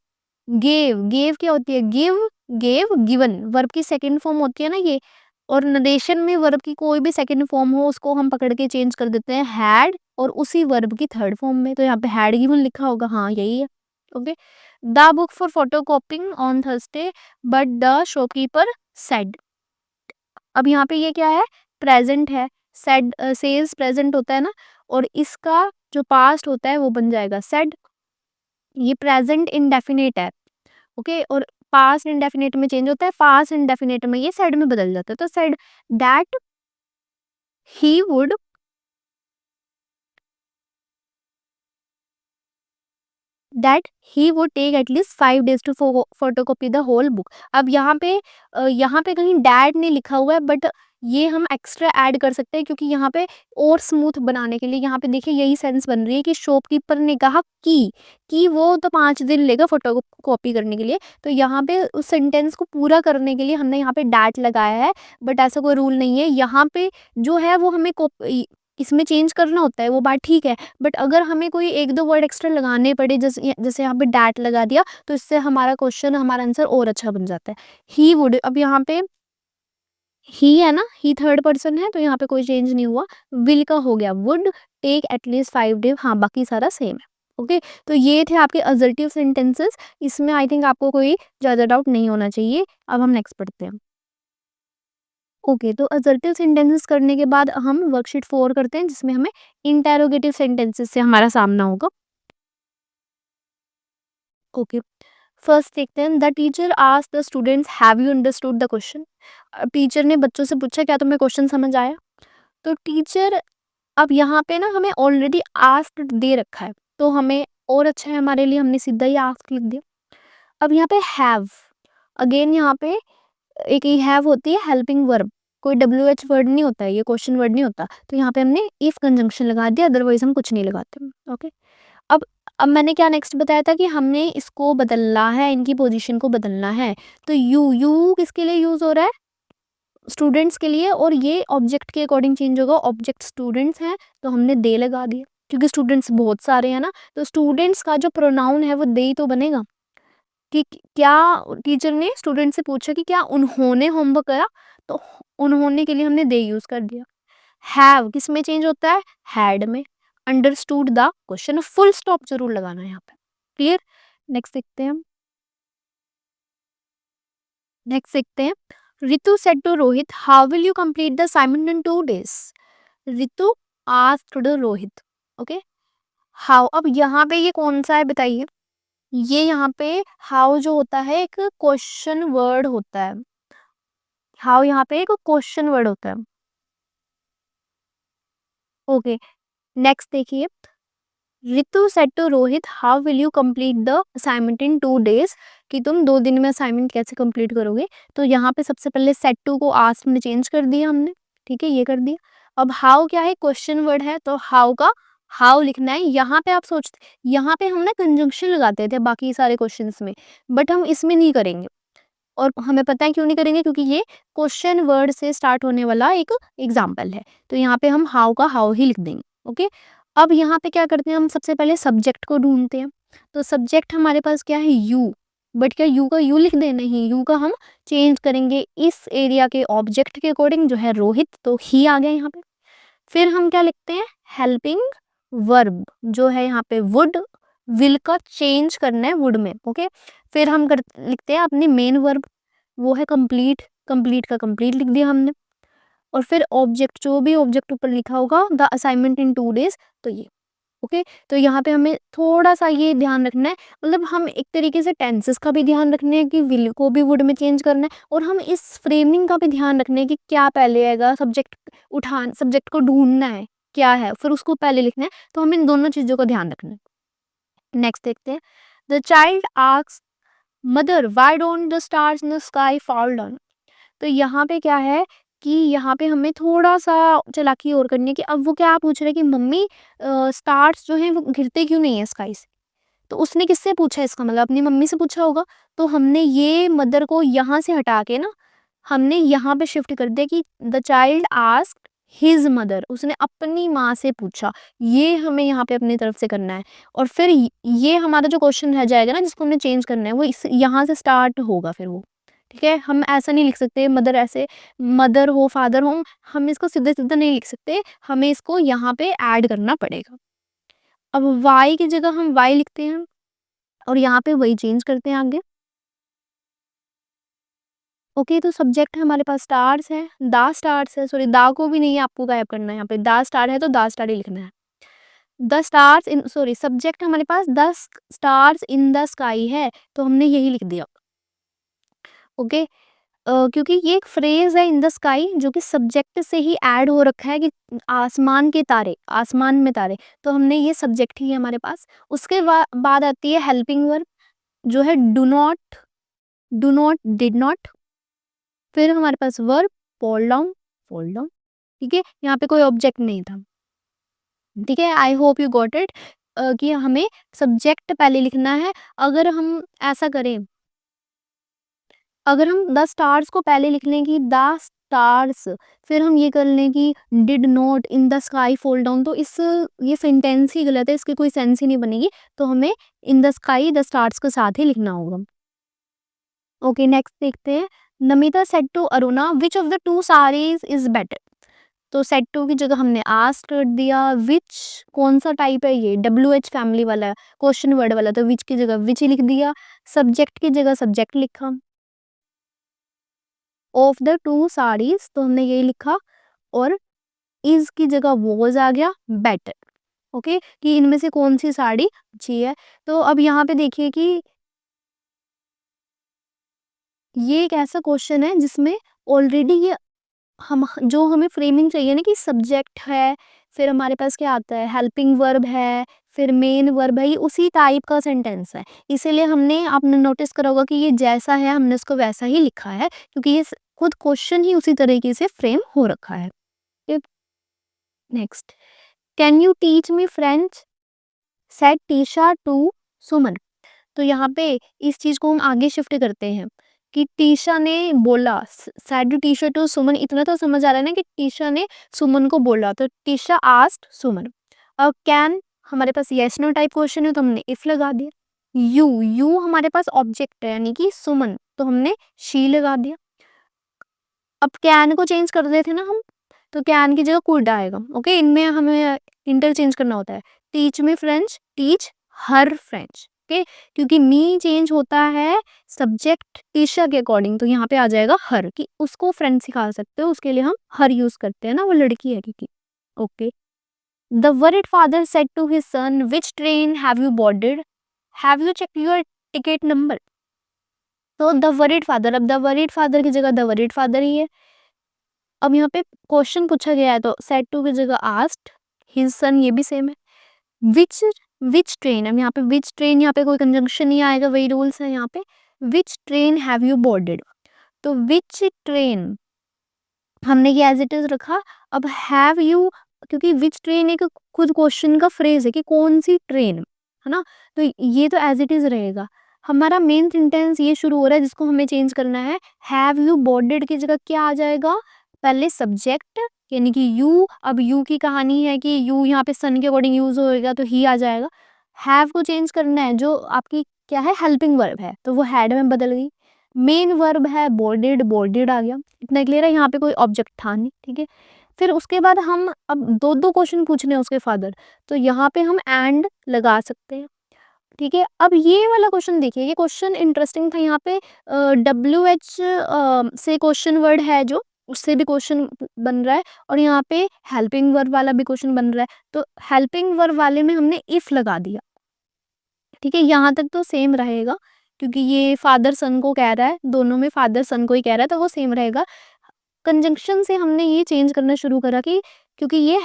गेव, गेव क्या होती है, गिव, गेव, गिवन, वर्ब की सेकंड फॉर्म होती है ना ये। और नरेशन में वर्ब की कोई भी सेकंड फॉर्म हो, उसको हम पकड़ के चेंज कर देते हैं हैड, और उसी वर्ब की थर्ड फॉर्म में, तो यहाँ पे हैड गिवन लिखा होगा, हाँ यही है। Okay, the book for photo कॉपिंग on Thursday but the shopkeeper said, अब यहाँ पे ये क्या है, प्रेजेंट है, सेड सेज प्रेजेंट होता है ना, और इसका जो पास्ट होता है वो बन जाएगा सेड, ये प्रेजेंट इंडेफिनिट है। ओके, और पास्ट इंडेफिनिट में चेंज होता है, पास्ट इंडेफिनिट में ये सेड में बदल जाता है, तो said that he would, that he would take at least 5 days to photocopy the whole book. अब यहाँ पे कहीं डैड नहीं लिखा हुआ है, बट ये हम एक्स्ट्रा ऐड कर सकते हैं, क्योंकि यहाँ पे और स्मूथ बनाने के लिए, यहाँ पे देखिए यही सेंस बन रही है कि शॉपकीपर ने कहा कि वो तो 5 दिन लेगा फोटो कॉपी करने के लिए, तो यहाँ पे उस सेंटेंस को पूरा करने के लिए हमने यहाँ पे डैट लगाया है। बट ऐसा कोई रूल नहीं है, यहाँ पे जो है वो हमें इसमें चेंज करना होता है, वो बात ठीक है, बट अगर हमें कोई एक दो वर्ड एक्स्ट्रा लगाने पड़े, जैसे जैसे यहाँ पे डैट लगा दिया, तो इससे हमारा क्वेश्चन, हमारा आंसर और अच्छा बन जाता है। ही वुड, अब यहाँ पे ही है ना, ही थर्ड पर्सन है, तो यहाँ पे कोई चेंज नहीं हुआ, विल का हो गया वुड टेक एटलीस्ट 5 days, हाँ बाकी सारा सेम है। ओके, तो ये थे आपके असर्टिव सेंटेंसेस, इसमें आई थिंक आपको कोई ज़्यादा डाउट नहीं होना चाहिए। अब हम नेक्स्ट पढ़ते हैं। ओके, तो असर्टिव सेंटेंसेस करने के बाद हम वर्कशीट 4 करते हैं, जिसमें हमें इंटेरोगेटिव सेंटेंसेस से हमारा सामना होगा। ओके, फर्स्ट देखते हैं, the teacher asked the students have you understood the question. Teacher ने बच्चों से पूछा क्या तुम्हें क्वेश्चन समझ आया। तो टीचर, अब यहाँ पे ना हमें ऑलरेडी आस्क्ड दे रखा है, तो हमें और अच्छा है हमारे लिए, हमने सीधा ही आस्क लिख दिया। अब यहाँ पे हैव, अगेन यहाँ पे एक ही हैव होती है हेल्पिंग वर्ब, कोई डब्ल्यू एच वर्ड नहीं होता है, ये क्वेश्चन वर्ड नहीं होता, तो यहाँ पे हमने इफ कंजंक्शन लगा दिया, अदरवाइज हम कुछ नहीं लगाते। ओके, अब अब मैंने क्या नेक्स्ट बताया था कि हमने इसको बदलना है, इनकी पोजीशन को बदलना है, तो यू किसके लिए यूज हो रहा है, स्टूडेंट्स के लिए, और ये ऑब्जेक्ट के अकॉर्डिंग चेंज होगा, ऑब्जेक्ट स्टूडेंट्स हैं, तो हमने दे लगा दिया, क्योंकि स्टूडेंट्स बहुत सारे हैं ना, तो स्टूडेंट्स का जो प्रोनाउन है वो दे ही तो बनेगा, कि क्या टीचर ने स्टूडेंट से पूछा कि क्या उन्होंने होमवर्क करा, तो उन्होंने के लिए हमने दे यूज कर दिया। हैव किस में चेंज होता है, हैड में। Understood the question, full stop जरूर लगाना है यहाँ पे। क्लियर, नेक्स्ट देखते हैं। Ritu said to Rohit how will you complete the assignment in 2 days। Ritu asked Rohit, okay, how, अब यहाँ पे ये कौन सा है बताइए, ये यहाँ पे हाउ जो होता है एक क्वेश्चन वर्ड होता है, हाउ यहाँ पे एक क्वेश्चन वर्ड होता है। ओके, नेक्स्ट देखिए, Ritu said to Rohit how will you complete the assignment in 2 days, कि तुम 2 दिन में असाइनमेंट कैसे कंप्लीट करोगे। तो यहाँ पे सबसे पहले सेड टू को आस्क में चेंज कर दिया हमने, ठीक है, ये कर दिया। अब हाउ क्या है, क्वेश्चन वर्ड है, तो हाउ का हाउ लिखना है। यहाँ पे आप सोचते, यहाँ पे हम ना कंजंक्शन लगाते थे बाकी सारे क्वेश्चंस में, बट हम इसमें नहीं करेंगे, और हमें पता है क्यों नहीं करेंगे, क्योंकि ये क्वेश्चन वर्ड से स्टार्ट होने वाला एक एग्जाम्पल है, तो यहाँ पे हम हाउ का हाउ ही लिख देंगे। ओके, अब यहाँ पे क्या करते हैं, हम सबसे पहले सब्जेक्ट को ढूंढते हैं, तो सब्जेक्ट हमारे पास क्या है, यू, बट क्या यू का यू लिख दें, नहीं, यू का हम चेंज करेंगे इस एरिया के ऑब्जेक्ट के अकॉर्डिंग, जो है रोहित, तो ही आ गया यहाँ पे। फिर हम क्या लिखते हैं, हेल्पिंग वर्ब, जो है यहाँ पे वुड, विल का चेंज करना है वुड में। ओके, फिर हम लिखते हैं अपनी मेन वर्ब, वो है कंप्लीट, कंप्लीट का कंप्लीट लिख दिया हमने, और फिर ऑब्जेक्ट, जो भी ऑब्जेक्ट ऊपर लिखा होगा, द असाइनमेंट इन 2 days, तो ये। ओके, तो यहाँ पे हमें थोड़ा सा ये ध्यान रखना है, मतलब हम एक तरीके से टेंसेस का भी ध्यान रखना है कि विल को भी वुड में चेंज करना है, और हम इस फ्रेमिंग का भी ध्यान रखना है कि क्या पहले आएगा, सब्जेक्ट को ढूंढना है क्या है, फिर उसको पहले लिखना है, तो हमें इन दोनों चीज़ों का ध्यान रखना है। नेक्स्ट देखते हैं, the child asks mother why don't the stars in the sky fall down. तो यहाँ पे क्या है कि यहाँ पे हमें थोड़ा-सा चालाकी और करनी है कि अब वो क्या पूछ रहे हैं कि मम्मी स्टार्स जो हैं वो गिरते क्यों नहीं है स्काई से? तो उसने किससे पूछा इसका मतलब अपनी मम्मी से पूछा होगा। तो हमने ये मदर को यहाँ से हटा के ना, हमने यहाँ पे शिफ्ट कर दिया कि the child asked his mother, उसने अपनी माँ से पूछा। ये हमें यहाँ पे अपनी तरफ से करना है। और फिर ये हमारा जो क्वेश्चन रह जाएगा ना जिसको हमने चेंज करना है वो इस यहाँ से स्टार्ट होगा फिर वो। ठीक है, हम ऐसा नहीं लिख सकते मदर ऐसे, मदर हो फादर हो, हम इसको सीधे सीधे नहीं लिख सकते, हमें इसको यहाँ पे ऐड करना पड़ेगा। अब वाई की जगह हम वाई लिखते हैं और यहाँ पे वही चेंज करते हैं आगे। ओके, तो सब्जेक्ट है हमारे पास स्टार्स है, द स्टार्स है, सॉरी दा को भी नहीं है, आपको गायब करना है यहाँ पे, द स्टार है तो द स्टार ही लिखना है। The stars in, sorry subject हमारे पास the stars in the sky है, तो हमने यही लिख दिया। ओके, क्योंकि ये एक फ्रेज है इन द स्काई जो कि सब्जेक्ट से ही ऐड हो रखा है कि आसमान के तारे, आसमान में तारे, तो हमने ये सब्जेक्ट ही है हमारे पास। उसके बाद आती है हेल्पिंग वर्ब जो है डू नॉट, डिड नॉट। फिर हमारे पास वर्ब फॉल डाउन। ठीक है, यहाँ पे कोई ऑब्जेक्ट नहीं था। ठीक है, I hope you got it, कि हमें सब्जेक्ट पहले लिखना है। अगर हम ऐसा करें, अगर हम द स्टार्स को पहले लिख लें कि द स्टार्स, फिर हम ये कर लें कि did not in the sky fall down, तो इस ये सेंटेंस ही गलत है, इसकी कोई सेंस ही नहीं बनेगी। तो हमें in the sky the stars के साथ ही लिखना होगा। ओके, नेक्स्ट देखते हैं। Namita said to Aruna which of the two saris is better. तो सेड टू की जगह हमने आस्क कर दिया। विच कौन सा टाइप है, ये WH फैमिली वाला क्वेश्चन वर्ड वाला, तो विच की जगह विच ही लिख दिया। सब्जेक्ट की जगह सब्जेक्ट लिखा। ऑफ द टू साड़ीज तो हमने यही लिखा। और इज की जगह वॉज आ गया बेटर। ओके, कि इनमें से कौन सी साड़ी अच्छी है। तो अब यहाँ पे देखिए कि ये एक ऐसा क्वेश्चन है जिसमें ऑलरेडी ये हम जो हमें फ्रेमिंग चाहिए ना कि सब्जेक्ट है, फिर हमारे पास क्या आता है हेल्पिंग वर्ब है, फिर मेन वर्ब है, ये उसी टाइप का सेंटेंस है। इसीलिए हमने, आपने नोटिस करा होगा कि ये जैसा है हमने उसको वैसा ही लिखा है, क्योंकि ये खुद क्वेश्चन ही उसी तरीके से फ्रेम हो रखा है। Next, can you teach me French said Tisha to Suman. तो यहाँ पे इस चीज को हम आगे शिफ्ट करते हैं कि टीशा ने बोला, सैड टी-शर्ट टू सुमन, इतना तो समझ आ रहा है ना कि टीशा ने सुमन को बोला, तो टीशा आस्क्ड सुमन। अब कैन हमारे पास यस नो टाइप क्वेश्चन है तो हमने इफ लगा दिया। यू हमारे पास ऑब्जेक्ट है यानी कि सुमन, तो हमने शी लगा दिया। अब कैन को चेंज कर देते ना हम, तो कैन की जगह कुड आएगा। ओके, इनमें हमें इंटरचेंज करना होता है। Teach me French, teach her French. Okay, क्योंकि मी चेंज होता है सब्जेक्ट टीशा के अकॉर्डिंग, तो यहाँ पे आ जाएगा हर, कि उसको फ्रेंच सिखा सकते हो, उसके लिए हम हर यूज करते हैं ना, वो लड़की है क्योंकि। Okay, the worried father said to his son which train have you boarded, have you check your ticket number. तो द वरीड फादर, अब द वरीड फादर की जगह द वरीड फादर ही है। अब यहाँ पे क्वेश्चन पूछा गया है तो सेड टू की जगह आस्क्ड हिज सन, ये भी सेम है। विच विच ट्रेन, अब यहाँ पे विच ट्रेन, यहाँ पे कोई कंजंक्शन नहीं आएगा, वही रूल्स है यहाँ पे। विच ट्रेन हैव यू बोर्डेड, तो विच ट्रेन हमने ये एज इट इज रखा। अब हैव यू, क्योंकि विच ट्रेन एक खुद क्वेश्चन का फ्रेज है कि कौन सी ट्रेन, है ना, तो ये तो एज इट इज रहेगा। हमारा मेन सेंटेंस ये शुरू हो रहा है जिसको हमें चेंज करना है। हैव यू बोर्डेड की जगह क्या आ जाएगा, पहले सब्जेक्ट यानी कि यू। अब यू की कहानी है कि यू यहाँ पे सन के अकॉर्डिंग यूज होएगा तो ही आ जाएगा। हैव को चेंज करना है, जो आपकी क्या है हेल्पिंग वर्ब है, तो वो हैड में बदल गई। मेन वर्ब है बोर्डेड, बोर्डेड आ गया। इतना क्लियर है, यहाँ पे कोई ऑब्जेक्ट था नहीं। ठीक है, फिर उसके बाद हम अब दो दो क्वेश्चन पूछने हैं उसके फादर, तो यहाँ पे हम एंड लगा सकते हैं। ठीक है, अब ये वाला क्वेश्चन देखिए, ये क्वेश्चन इंटरेस्टिंग था। यहाँ पे WH से क्वेश्चन वर्ड है जो, उससे भी क्वेश्चन बन रहा है, और यहाँ पे हेल्पिंग वर्ब वाला भी क्वेश्चन बन रहा है, तो हेल्पिंग वर्ब वाले में हमने इफ लगा दिया। ठीक है, यहाँ तक तो सेम रहेगा, क्योंकि ये फादर सन को कह रहा है, दोनों में फादर सन को ही कह रहा है, तो वो सेम रहेगा। कंजंक्शन से हमने ये चेंज करना शुरू करा कि क्योंकि ये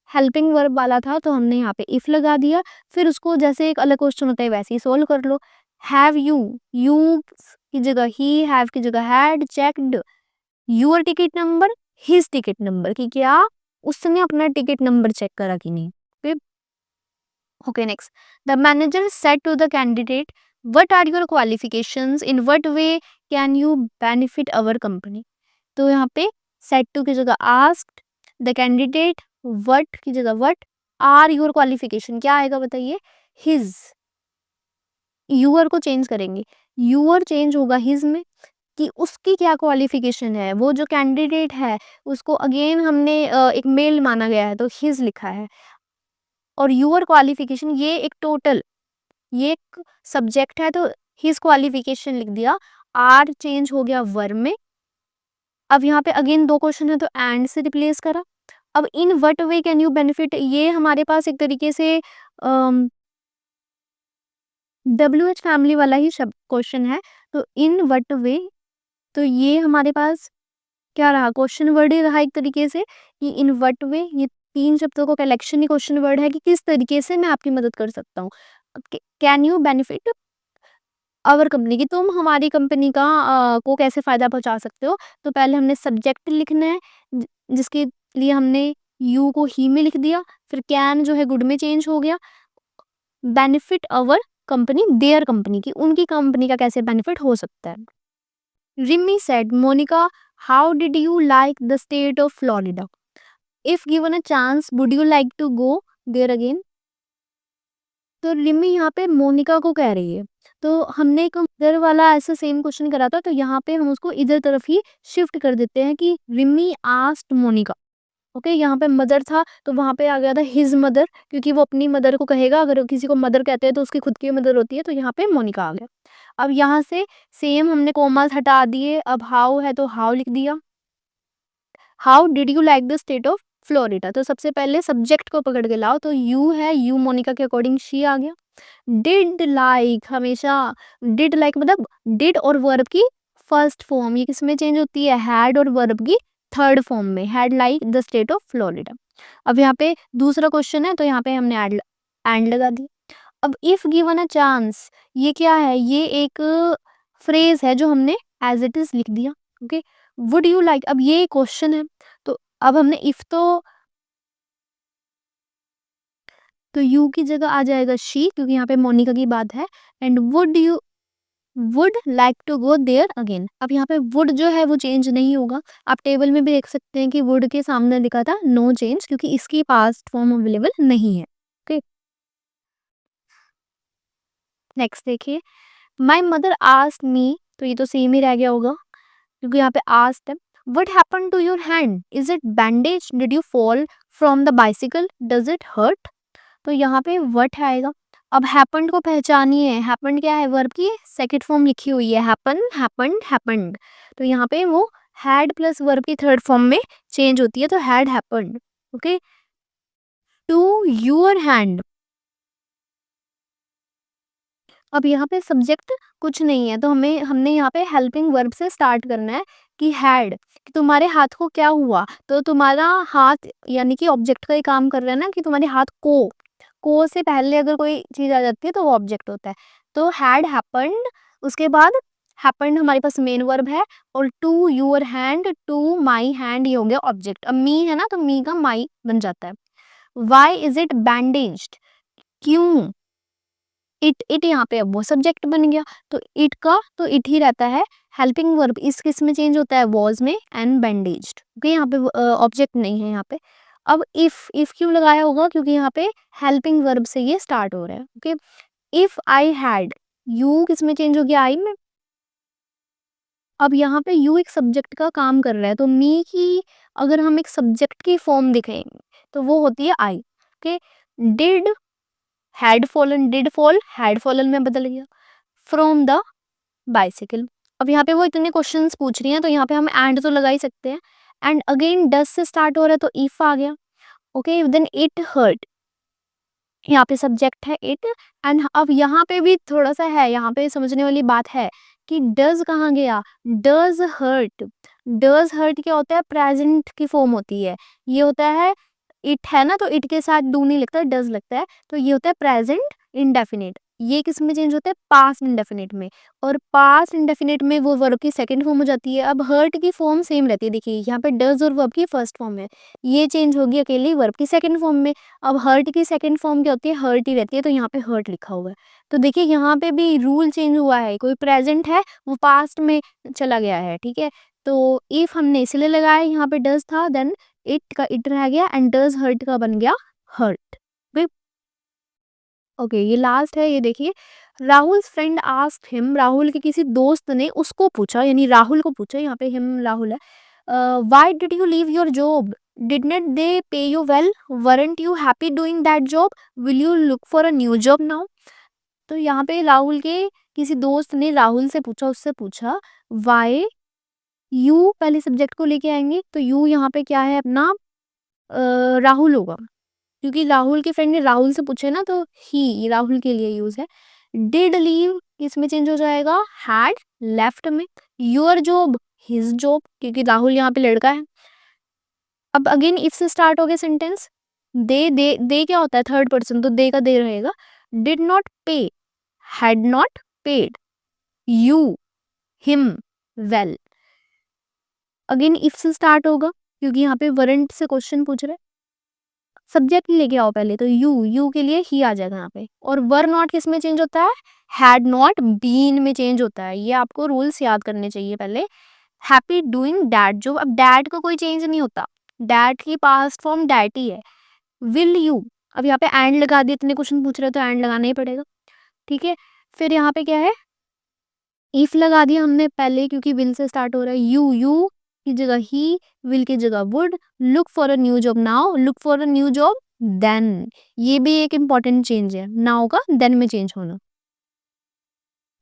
हेल्पिंग वर्ब वाला था तो हमने यहाँ पे इफ लगा दिया। फिर उसको जैसे एक अलग क्वेश्चन होता है वैसे ही सोल्व कर लो। हैव यू, यू की जगह ही, हैव की जगह had checked your ticket number, his ticket number, कि क्या उसने अपना टिकट नंबर चेक करा कि नहीं। Okay, okay next, the manager said to the candidate what are your qualifications, in what way can you benefit our company. तो यहाँ पे सेड टू की जगह आस्क्ड, द कैंडिडेट व्हाट की जगह व्हाट आर योर क्वालिफिकेशन, क्या आएगा बताइए, हिज, यूअर को चेंज करेंगे, यूअर चेंज होगा हिज में, कि उसकी क्या क्वालिफिकेशन है, वो जो कैंडिडेट है उसको अगेन हमने एक मेल माना गया है तो हिज लिखा है, और यूअर क्वालिफिकेशन ये एक टोटल, ये एक सब्जेक्ट है तो हिज क्वालिफिकेशन लिख दिया, आर चेंज हो गया वर में। अब यहाँ पे अगेन दो क्वेश्चन है तो एंड से रिप्लेस करा। अब इन what way can you benefit, ये हमारे पास एक तरीके से WH फैमिली वाला ही शब्द क्वेश्चन है, तो इन व्हाट वे, तो ये हमारे पास क्या रहा, क्वेश्चन वर्ड ही रहा एक तरीके से, कि इन व्हाट वे, ये तीन शब्दों का कलेक्शन ही क्वेश्चन वर्ड है कि किस तरीके से मैं आपकी मदद कर सकता हूँ। Can you benefit our company, की तुम हमारी कंपनी का को कैसे फायदा पहुंचा सकते हो। तो पहले हमने सब्जेक्ट लिखना है, जिसके लिए हमने यू को ही में लिख दिया, फिर कैन जो है गुड में चेंज हो गया, benefit our company, their company, की उनकी कंपनी का कैसे बेनिफिट हो सकता है। Rimi said Monica how did you like the state of Florida, if given a chance would you like to go there again. तो रिमी यहाँ पे मोनिका को कह रही है, तो हमने एक इधर वाला ऐसा सेम क्वेश्चन करा था, तो यहाँ पे हम उसको इधर तरफ ही शिफ्ट कर देते हैं कि रिमी आस्क्ड मोनिका। ओके, यहाँ पे मदर था तो वहां पे आ गया था हिज मदर, क्योंकि वो अपनी मदर को कहेगा, अगर किसी को मदर कहते हैं तो उसकी खुद की मदर होती है, तो यहाँ पे मोनिका आ गया। अब यहाँ से सेम हमने कोमास हटा दिए, अब हाउ है तो हाउ लिख दिया, how did you like the state of Florida. तो सबसे पहले सब्जेक्ट को पकड़ के लाओ, तो यू है, यू मोनिका के अकॉर्डिंग शी आ गया। डिड लाइक, हमेशा डिड लाइक मतलब डिड और वर्ब की फर्स्ट फॉर्म, ये किसमें चेंज होती है, हैड और वर्ब की थर्ड फॉर्म में, had like the state of Florida. अब यहाँ पे दूसरा क्वेश्चन है तो यहाँ पे हमने एंड लगा दी। अब इफ गिवन अ चांस, ये क्या है, ये एक फ्रेज है जो हमने एज इट इज लिख दिया। ओके, वुड यू लाइक, अब ये क्वेश्चन है तो अब हमने इफ तो यू की जगह आ जाएगा शी, क्योंकि यहाँ पे मोनिका की बात है, and would like to go there again. अब यहाँ पे वुड जो है वो चेंज नहीं होगा, आप टेबल में भी देख सकते हैं कि वुड के सामने लिखा था नो चेंज, क्योंकि इसकी पास्ट फॉर्म अवेलेबल नहीं है। ओके, नेक्स्ट देखिए, माई मदर आस्क्ड मी, तो ये तो सेम ही रह गया होगा क्योंकि यहाँ पे आस्क्ड है। What happened to your hand, is it bandage, did you fall from the bicycle, does it hurt. तो यहाँ पे व्हाट आएगा। अब हैपेंड को पहचानिए, हैपेंड क्या है, वर्ब की सेकंड फॉर्म लिखी हुई है, हैपन हैपेंड हैपेंड, तो यहाँ पे वो हैड प्लस वर्ब की थर्ड फॉर्म में चेंज होती है, तो had happened. Okay, to your hand, अब यहाँ पे सब्जेक्ट कुछ नहीं है तो हमने यहाँ पे हेल्पिंग वर्ब से स्टार्ट करना है, कि हैड, कि तुम्हारे हाथ को क्या हुआ, तो तुम्हारा हाथ यानी कि ऑब्जेक्ट का ही काम कर रहा है ना, कि तुम्हारे हाथ को से पहले अगर कोई चीज आ जाती है तो वो ऑब्जेक्ट होता है। तो हैड हैपेंड, उसके बाद हैपेंड हमारे पास मेन वर्ब है, और to your hand, to my hand, ये हो गया ऑब्जेक्ट। अब मी है ना तो मी का माई बन जाता है। वाई इज इट बैंडेज्ड, क्यों, इट यहाँ पे अब वो सब्जेक्ट बन गया, तो इट का तो इट ही रहता है। हेल्पिंग वर्ब इस किस में चेंज होता है, वॉज में एंड बैंडेज्ड। ओके, यहाँ पे ऑब्जेक्ट नहीं है यहाँ पे। अब इफ क्यों लगाया होगा, क्योंकि यहाँ पे हेल्पिंग वर्ब से ये स्टार्ट हो रहा है। Okay, if I had, you किस में चेंज हो गया, आई में। अब यहाँ पे यू एक सब्जेक्ट का काम कर रहा है, तो मी की अगर हम एक सब्जेक्ट की फॉर्म दिखाएंगे तो वो होती है I. Okay, did had fallen, did fall had fallen में बदल गया, फ्रॉम द बाइसिकल। अब यहाँ पे वो इतने क्वेश्चंस पूछ रही हैं तो यहाँ पे हम एंड तो लगा ही सकते हैं, एंड अगेन डस से स्टार्ट हो रहा है तो इफ आ गया। ओके, देन इट हर्ट, यहाँ पे सब्जेक्ट है इट, एंड अब यहाँ पे भी थोड़ा सा है, यहाँ पे समझने वाली बात है कि डज कहाँ गया, डज हर्ट। डज हर्ट क्या होता है, प्रेजेंट की फॉर्म होती है, ये होता है इट है ना, तो इट के साथ डू नहीं लगता, डज लगता है, तो ये होता है प्रेजेंट इंडेफिनिट। ये किस में चेंज होता है? पास्ट इंडेफिनिट में। और पास्ट इंडेफिनिट में वो वर्ब की सेकंड फॉर्म हो जाती है। अब हर्ट की फॉर्म सेम रहती है, देखिए यहाँ पे डज और वर्ब की फर्स्ट फॉर्म है, ये चेंज होगी अकेली वर्ब की सेकंड फॉर्म में। अब हर्ट की सेकंड फॉर्म क्या होती है? हर्ट ही रहती है, तो यहाँ पे हर्ट लिखा हुआ है। तो देखिए यहाँ पे भी रूल चेंज हुआ है, कोई प्रेजेंट है वो पास्ट में चला गया है, ठीक है। तो इफ हमने इसलिए लगाया, यहाँ पे डज था, देन इट का इट रह गया, एंड डज हर्ट का बन गया हर्ट। ओके, ये लास्ट है, ये देखिए। Rahul friend asked him, Rahul के किसी दोस्त ने उसको पूछा, यानी राहुल को पूछा, यहाँ पे हिम राहुल है। Why did you leave your job? Did not they pay you well? Weren't you happy doing that job? Will you look for a new job now? तो यहाँ पे राहुल के किसी दोस्त ने राहुल से पूछा, उससे पूछा वाई, यू पहले सब्जेक्ट को लेके आएंगे, तो यू यहाँ पे क्या है अपना? राहुल होगा, क्योंकि राहुल के फ्रेंड ने राहुल से पूछे ना, तो ही राहुल के लिए यूज है। डिड लीव इसमें चेंज हो जाएगा हैड लेफ्ट में। योर जॉब हिज जॉब, क्योंकि राहुल यहाँ पे लड़का है। अब अगेन इफ से स्टार्ट हो गया सेंटेंस। दे क्या होता है? थर्ड पर्सन, तो दे का दे रहेगा। डिड नॉट पे, had not paid you him well. Again if से स्टार्ट होगा, क्योंकि यहाँ पे वरंट से क्वेश्चन पूछ रहे। सब्जेक्ट लेके आओ पहले, तो यू के लिए ही आ जाएगा यहाँ पे। और वर नॉट किस में चेंज होता है? हैड नॉट बीन में चेंज होता है। ये आपको रूल्स याद करने चाहिए पहले। हैप्पी डूइंग डैट जॉब, अब डैट का कोई चेंज नहीं होता, डैट की पास्ट फॉर्म डैट ही है। विल यू, अब यहाँ पे एंड लगा दिया, इतने क्वेश्चन पूछ रहे हो तो एंड लगाना ही पड़ेगा, ठीक है। फिर यहाँ पे क्या है? इफ लगा दिया हमने पहले, क्योंकि विल से स्टार्ट हो रहा है। यू की जगह ही, विल की जगह would. Look for a new job now, look for a new job then. ये भी एक इम्पॉर्टेंट चेंज है, नाउ का देन में चेंज होना।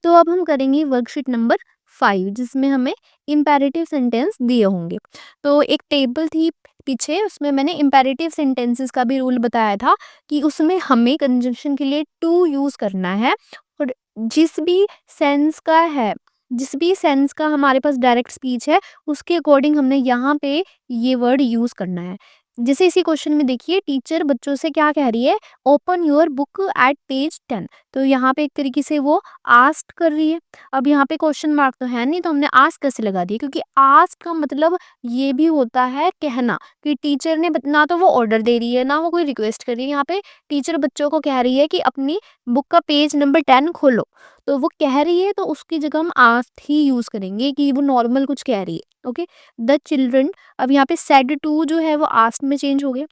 तो अब हम करेंगे वर्कशीट नंबर 5, जिसमें हमें इम्पेरेटिव सेंटेंस दिए होंगे। तो एक टेबल थी पीछे, उसमें मैंने इम्पेरेटिव सेंटेंसेस का भी रूल बताया था कि उसमें हमें कंजंक्शन के लिए टू यूज करना है। और जिस भी सेंस का है, जिस भी सेंस का हमारे पास डायरेक्ट स्पीच है, उसके अकॉर्डिंग हमने यहाँ पे ये वर्ड यूज करना है। जैसे इसी क्वेश्चन में देखिए, टीचर बच्चों से क्या कह रही है? Open your book at page 10। तो यहाँ पे एक तरीके से वो आस्क कर रही है। अब यहाँ पे क्वेश्चन मार्क तो है नहीं, तो हमने आस्क कैसे लगा दिया? क्योंकि आस्क का मतलब ये भी होता है कहना, कि टीचर ने ना तो वो ऑर्डर दे रही है, ना वो कोई रिक्वेस्ट कर रही है। यहाँ पे टीचर बच्चों को कह रही है कि अपनी बुक का पेज नंबर 10 खोलो, तो वो कह रही है, तो उसकी जगह हम आस्क ही यूज करेंगे, कि वो नॉर्मल कुछ कह रही है। ओके, द चिल्ड्रन, अब यहाँ पे सेड टू जो है वो आस्क में चेंज हो गया।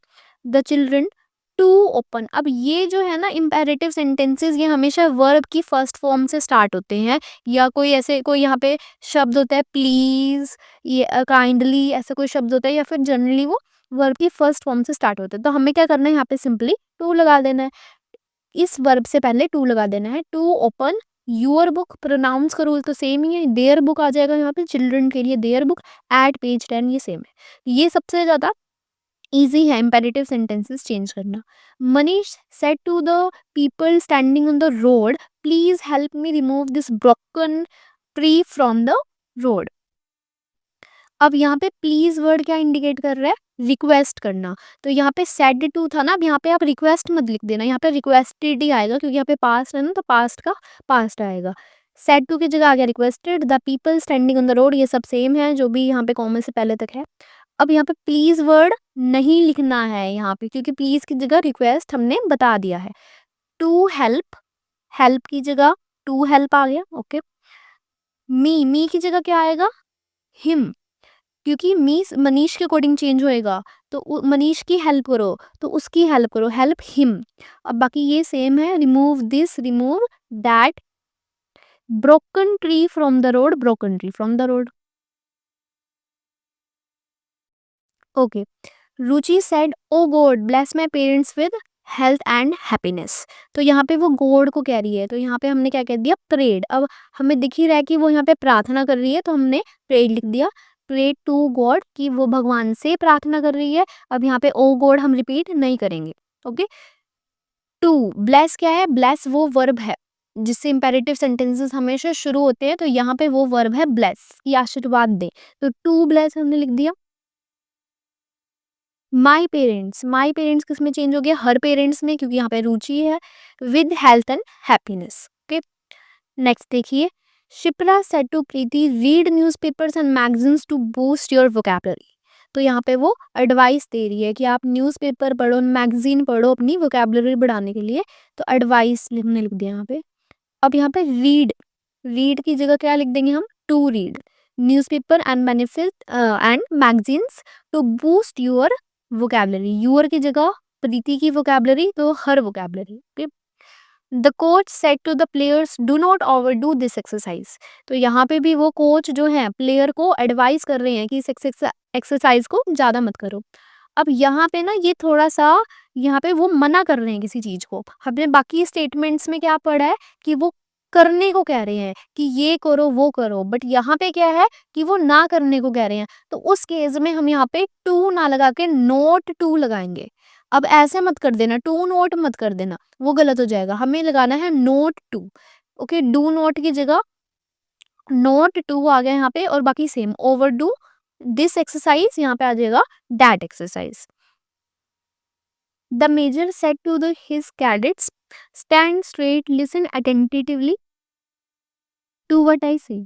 द चिल्ड्रन टू ओपन, अब ये जो है ना इम्पेरेटिव सेंटेंसेस, ये हमेशा वर्ब की फर्स्ट फॉर्म से स्टार्ट होते हैं, या कोई ऐसे कोई यहाँ पे शब्द होता है प्लीज, ये काइंडली, ऐसा कोई शब्द होता है, या फिर जनरली वो वर्ब की फर्स्ट फॉर्म से स्टार्ट होता है। तो हमें क्या करना है? यहाँ पे सिंपली टू लगा देना है। इस वर्ब से पहले टू लगा देना है। To open your book, pronounce का रूल तो सेम ही है, देयर बुक आ जाएगा यहाँ पे चिल्ड्रन के लिए, देयर बुक एट पेज 10, ये सेम है। ये सबसे ज्यादा इजी है इम्पेरेटिव सेंटेंसेस चेंज करना। Manish said to the people standing on the road, please help me remove this broken tree from the road. अब यहाँ पे प्लीज वर्ड क्या इंडिकेट कर रहा है? रिक्वेस्ट करना। तो यहाँ पे सेड टू था ना, अब यहाँ पे आप रिक्वेस्ट मत लिख देना, यहाँ पे रिक्वेस्टेड ही आएगा, क्योंकि यहाँ पे पास्ट है ना, तो पास्ट का पास्ट आएगा। सेड टू की जगह आ गया requested. The people standing on the road, ये सब सेम है, जो भी यहाँ पे कॉमन से पहले तक है। अब यहाँ पे प्लीज वर्ड नहीं लिखना है यहाँ पे, क्योंकि प्लीज की जगह रिक्वेस्ट हमने बता दिया है। टू हेल्प, हेल्प की जगह टू हेल्प आ गया। ओके, मी की जगह क्या आएगा? हिम, क्योंकि मी मनीष के अकॉर्डिंग चेंज होएगा, तो मनीष की हेल्प करो, तो उसकी हेल्प करो, हेल्प हिम। अब बाकी ये सेम है, remove this, remove that. Broken tree from the road, broken tree from the road. Okay, Ruchi said O God bless my parents with health and happiness. तो यहाँ पे वो गॉड को कह रही है, तो यहाँ पे हमने क्या कह दिया? प्रेड। अब हमें दिख ही रहा है कि वो यहाँ पे प्रार्थना कर रही है, तो हमने प्रेड लिख दिया। प्रे टू गॉड, कि वो भगवान से प्रार्थना कर रही है। अब यहाँ पे ओ गॉड हम रिपीट नहीं करेंगे। ओके, टू ब्लेस क्या है? ब्लेस वो वर्ब है जिससे इंपेरेटिव सेंटेंसेस हमेशा शुरू होते हैं, तो यहाँ पे वो वर्ब है ब्लेस, की आशीर्वाद दे। तो टू ब्लेस हमने लिख दिया। माई पेरेंट्स किस में चेंज हो गया? हर पेरेंट्स में, क्योंकि यहाँ पे रुचि है। With health and happiness. Okay, next देखिए, Shipra said to Preeti read newspapers and magazines to boost your vocabulary. तो यहाँ पे वो एडवाइस दे रही है कि आप न्यूज़पेपर पढ़ो, मैगजीन पढ़ो अपनी वोकैबुलरी बढ़ाने के लिए। तो एडवाइस लिखने लिख दिया यहाँ पे। अब यहाँ पे रीड, रीड की जगह क्या लिख देंगे हम? To read newspaper and benefit and magazines to boost your vocabulary. Your की जगह प्रीति की वोकैबुलरी, तो her vocabulary. The coach said to the players do not overdo this exercise. तो यहाँ पे भी वो कोच जो है प्लेयर को एडवाइस कर रहे हैं कि इस एक्सरसाइज को ज़्यादा मत करो। अब यहाँ पे ना ये थोड़ा सा, यहाँ पे वो मना कर रहे हैं किसी चीज़ को। हमने बाकी स्टेटमेंट्स में क्या पढ़ा है कि वो करने को कह रहे हैं कि ये करो वो करो, बट यहाँ पे क्या है कि वो ना करने को कह रहे हैं। तो उस केस में हम यहाँ पे टू ना लगा के नोट टू लगाएंगे। अब ऐसे मत कर देना, टू नोट मत कर देना, वो गलत हो जाएगा। हमें लगाना है not to. Okay, do not की जगह नोट टू आ गया यहाँ पे, और बाकी सेम। ओवर डू दिस एक्सरसाइज, यहाँ पे आ जाएगा that exercise. The major said to the his cadets stand straight, listen attentively to what I say.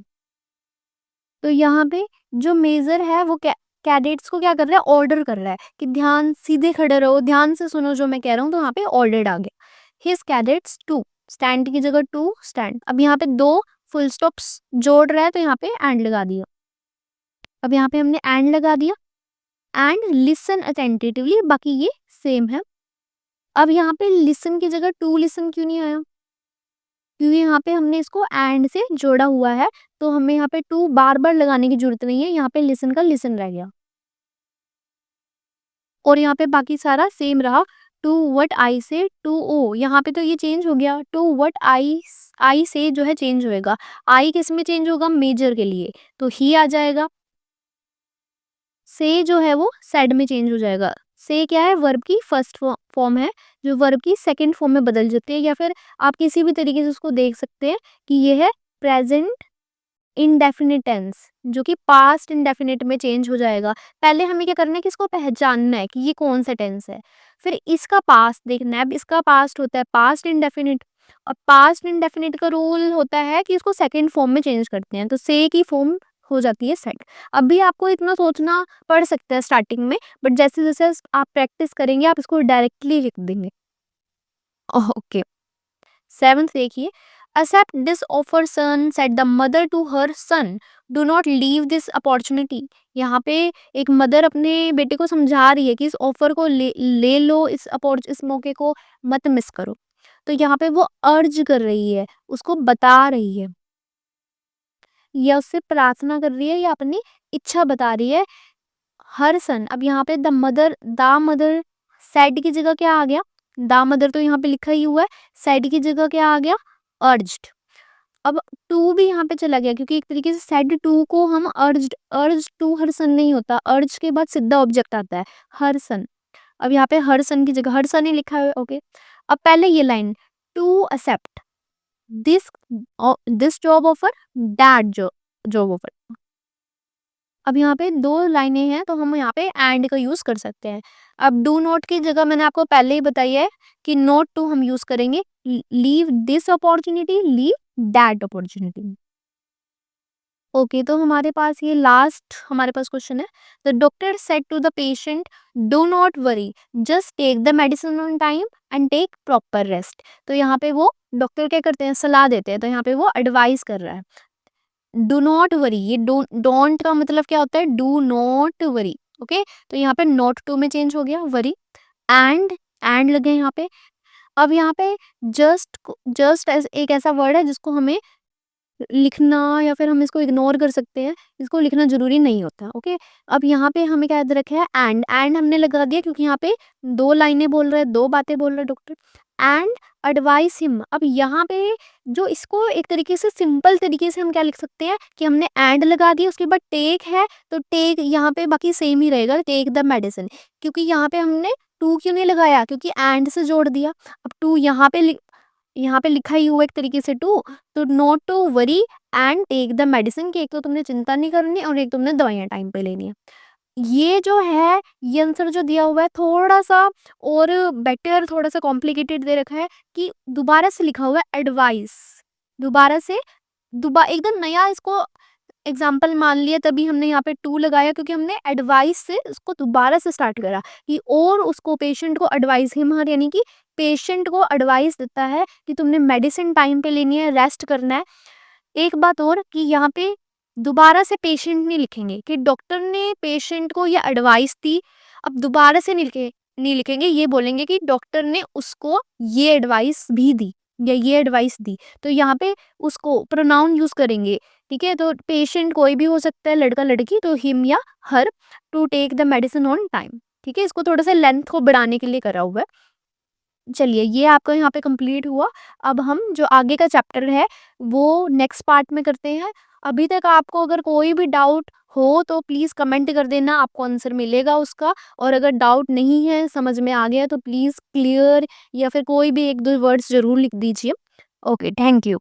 तो यहाँ पे जो मेजर है वो कैडेट्स को क्या कर रहा है? ऑर्डर कर रहा है कि ध्यान, सीधे खड़े रहो, ध्यान से सुनो जो मैं कह रहा हूँ। तो यहाँ पे ऑर्डर्ड आ गया। हिज कैडेट्स टू, स्टैंड की जगह टू स्टैंड। अब यहाँ पे दो फुल स्टॉप्स जोड़ रहा है, तो यहाँ पे एंड लगा दिया। अब यहाँ पे हमने एंड लगा दिया। एंड लिसन अटेंटिवली, बाकी ये सेम है। अब यहाँ पे लिसन की जगह टू लिसन क्यों नहीं आया? क्योंकि यहाँ पे हमने इसको एंड से जोड़ा हुआ है, तो हमें यहाँ पे टू बार बार लगाने की जरूरत नहीं है। यहाँ पे लिसन का लिसन रह गया, और यहाँ पे बाकी सारा सेम रहा। टू व्हाट आई से टू ओ, यहाँ पे तो ये चेंज हो गया। टू व्हाट आई से जो है चेंज होएगा। आई किस में चेंज होगा? मेजर के लिए, तो ही आ जाएगा। से जो है वो सेड में चेंज हो जाएगा। से क्या है? वर्ब की फर्स्ट फॉर्म है, जो वर्ब की सेकंड फॉर्म में बदल जाती है। या फिर आप किसी भी तरीके से उसको देख सकते हैं कि ये है प्रेजेंट इंडेफिनिट टेंस, जो कि पास्ट इंडेफिनिट में चेंज हो जाएगा। पहले हमें क्या करना है कि इसको पहचानना है कि ये कौन सा टेंस है, फिर इसका पास्ट देखना है। अब इसका पास्ट होता है पास्ट इंडेफिनिट, और पास्ट इंडेफिनिट का रूल होता है कि इसको सेकंड फॉर्म में चेंज करते हैं, तो से की फॉर्म हो जाती है सेट। अभी आपको इतना सोचना पड़ सकता है स्टार्टिंग में, बट जैसे जैसे आप प्रैक्टिस करेंगे आप इसको डायरेक्टली लिख देंगे। ओके, सेवंथ देखिए, accept this offer son, said the mother to her son, do not leave this opportunity। यहाँ पे एक मदर अपने बेटे को समझा रही है कि इस ऑफर को ले लो, इस मौके को मत मिस करो। तो यहाँ पे वो अर्ज कर रही है, उसको बता रही है, या उससे प्रार्थना कर रही है, या अपनी इच्छा बता रही है। हर सन, अब यहाँ पे द मदर सेड की जगह क्या आ गया? द मदर तो यहाँ पे लिखा ही हुआ है, सेड की जगह क्या आ गया? अर्ज्ड। अब टू भी यहाँ पे चला गया, क्योंकि एक तरीके से सेड टू को हम अर्ज टू हर सन नहीं होता, अर्ज के बाद सीधा ऑब्जेक्ट आता है हर सन। अब यहाँ पे हर सन की जगह हर सन ही लिखा है। ओके, अब पहले ये line, to accept this this job offer, that job offer. अब यहाँ पे दो लाइनें हैं, तो हम यहाँ पे एंड का यूज कर सकते हैं। अब डू नॉट की जगह मैंने आपको पहले ही बताई है कि नोट टू हम यूज करेंगे। Leave this opportunity, leave that opportunity. Okay, तो हमारे पास ये लास्ट हमारे पास क्वेश्चन है। The doctor said to the patient, do not worry, just take the medicine on time and take proper rest. तो यहाँ पे वो डॉक्टर क्या करते हैं? सलाह देते हैं, तो यहाँ पे वो एडवाइस कर रहा है। डू नॉट वरी, ये डोंट का मतलब क्या होता है? Do not worry. ओके, तो यहाँ पे नॉट टू में चेंज हो गया वरी। एंड लगे यहाँ पे। अब यहाँ पे जस्ट एक ऐसा वर्ड है जिसको हमें लिखना, या फिर हम इसको इग्नोर कर सकते हैं, इसको लिखना जरूरी नहीं होता। ओके, अब यहाँ पे हमें क्या याद रखा है? एंड हमने लगा दिया, क्योंकि यहाँ पे दो लाइनें बोल रहे हैं, दो बातें बोल रहे हैं डॉक्टर। एंड एडवाइस हिम, अब यहाँ पे जो इसको एक तरीके से सिंपल तरीके से हम क्या लिख सकते हैं कि हमने एंड लगा दिया, उसके बाद टेक है, तो टेक यहाँ पे बाकी सेम ही रहेगा, टेक द मेडिसिन। क्योंकि यहाँ पे हमने टू क्यों नहीं लगाया? क्योंकि एंड से जोड़ दिया। अब टू यहाँ पे लिखा ही हुआ एक तरीके से टू, तो not to worry and take the medicine, कि एक तो तुमने चिंता नहीं करनी और एक तुमने दवाइयाँ टाइम पे लेनी है। ये जो है, ये आंसर जो दिया हुआ है थोड़ा सा और बेटर, थोड़ा सा कॉम्प्लिकेटेड दे रखा है कि दोबारा से लिखा हुआ है एडवाइस। दोबारा से एकदम नया इसको एग्जाम्पल मान लिया, तभी हमने यहाँ पे टू लगाया, क्योंकि हमने एडवाइस से उसको दोबारा से स्टार्ट करा कि और उसको पेशेंट को एडवाइस, हिमहर यानी कि पेशेंट को एडवाइस देता है कि तुमने मेडिसिन टाइम पे लेनी है, रेस्ट करना है। एक बात और कि यहाँ पे दोबारा से पेशेंट नहीं लिखेंगे कि डॉक्टर ने पेशेंट को ये एडवाइस दी, अब दोबारा से नहीं लिखेंगे, ये बोलेंगे कि डॉक्टर ने उसको ये एडवाइस भी दी या ये एडवाइस दी। तो यहाँ पे उसको प्रोनाउन यूज करेंगे। ठीक है, तो पेशेंट कोई भी हो सकता है, लड़का लड़की, तो हिम या her, to take the medicine on time. ठीक है, इसको थोड़ा सा लेंथ को बढ़ाने के लिए करा हुआ है। चलिए, ये आपका यहाँ पे कंप्लीट हुआ। अब हम जो आगे का चैप्टर है वो नेक्स्ट पार्ट में करते हैं। अभी तक आपको अगर कोई भी डाउट हो तो प्लीज़ कमेंट कर देना, आपको आंसर मिलेगा उसका। और अगर डाउट नहीं है, समझ में आ गया, तो प्लीज़ क्लियर या फिर कोई भी 1-2 वर्ड्स ज़रूर लिख दीजिए। Okay, thank you.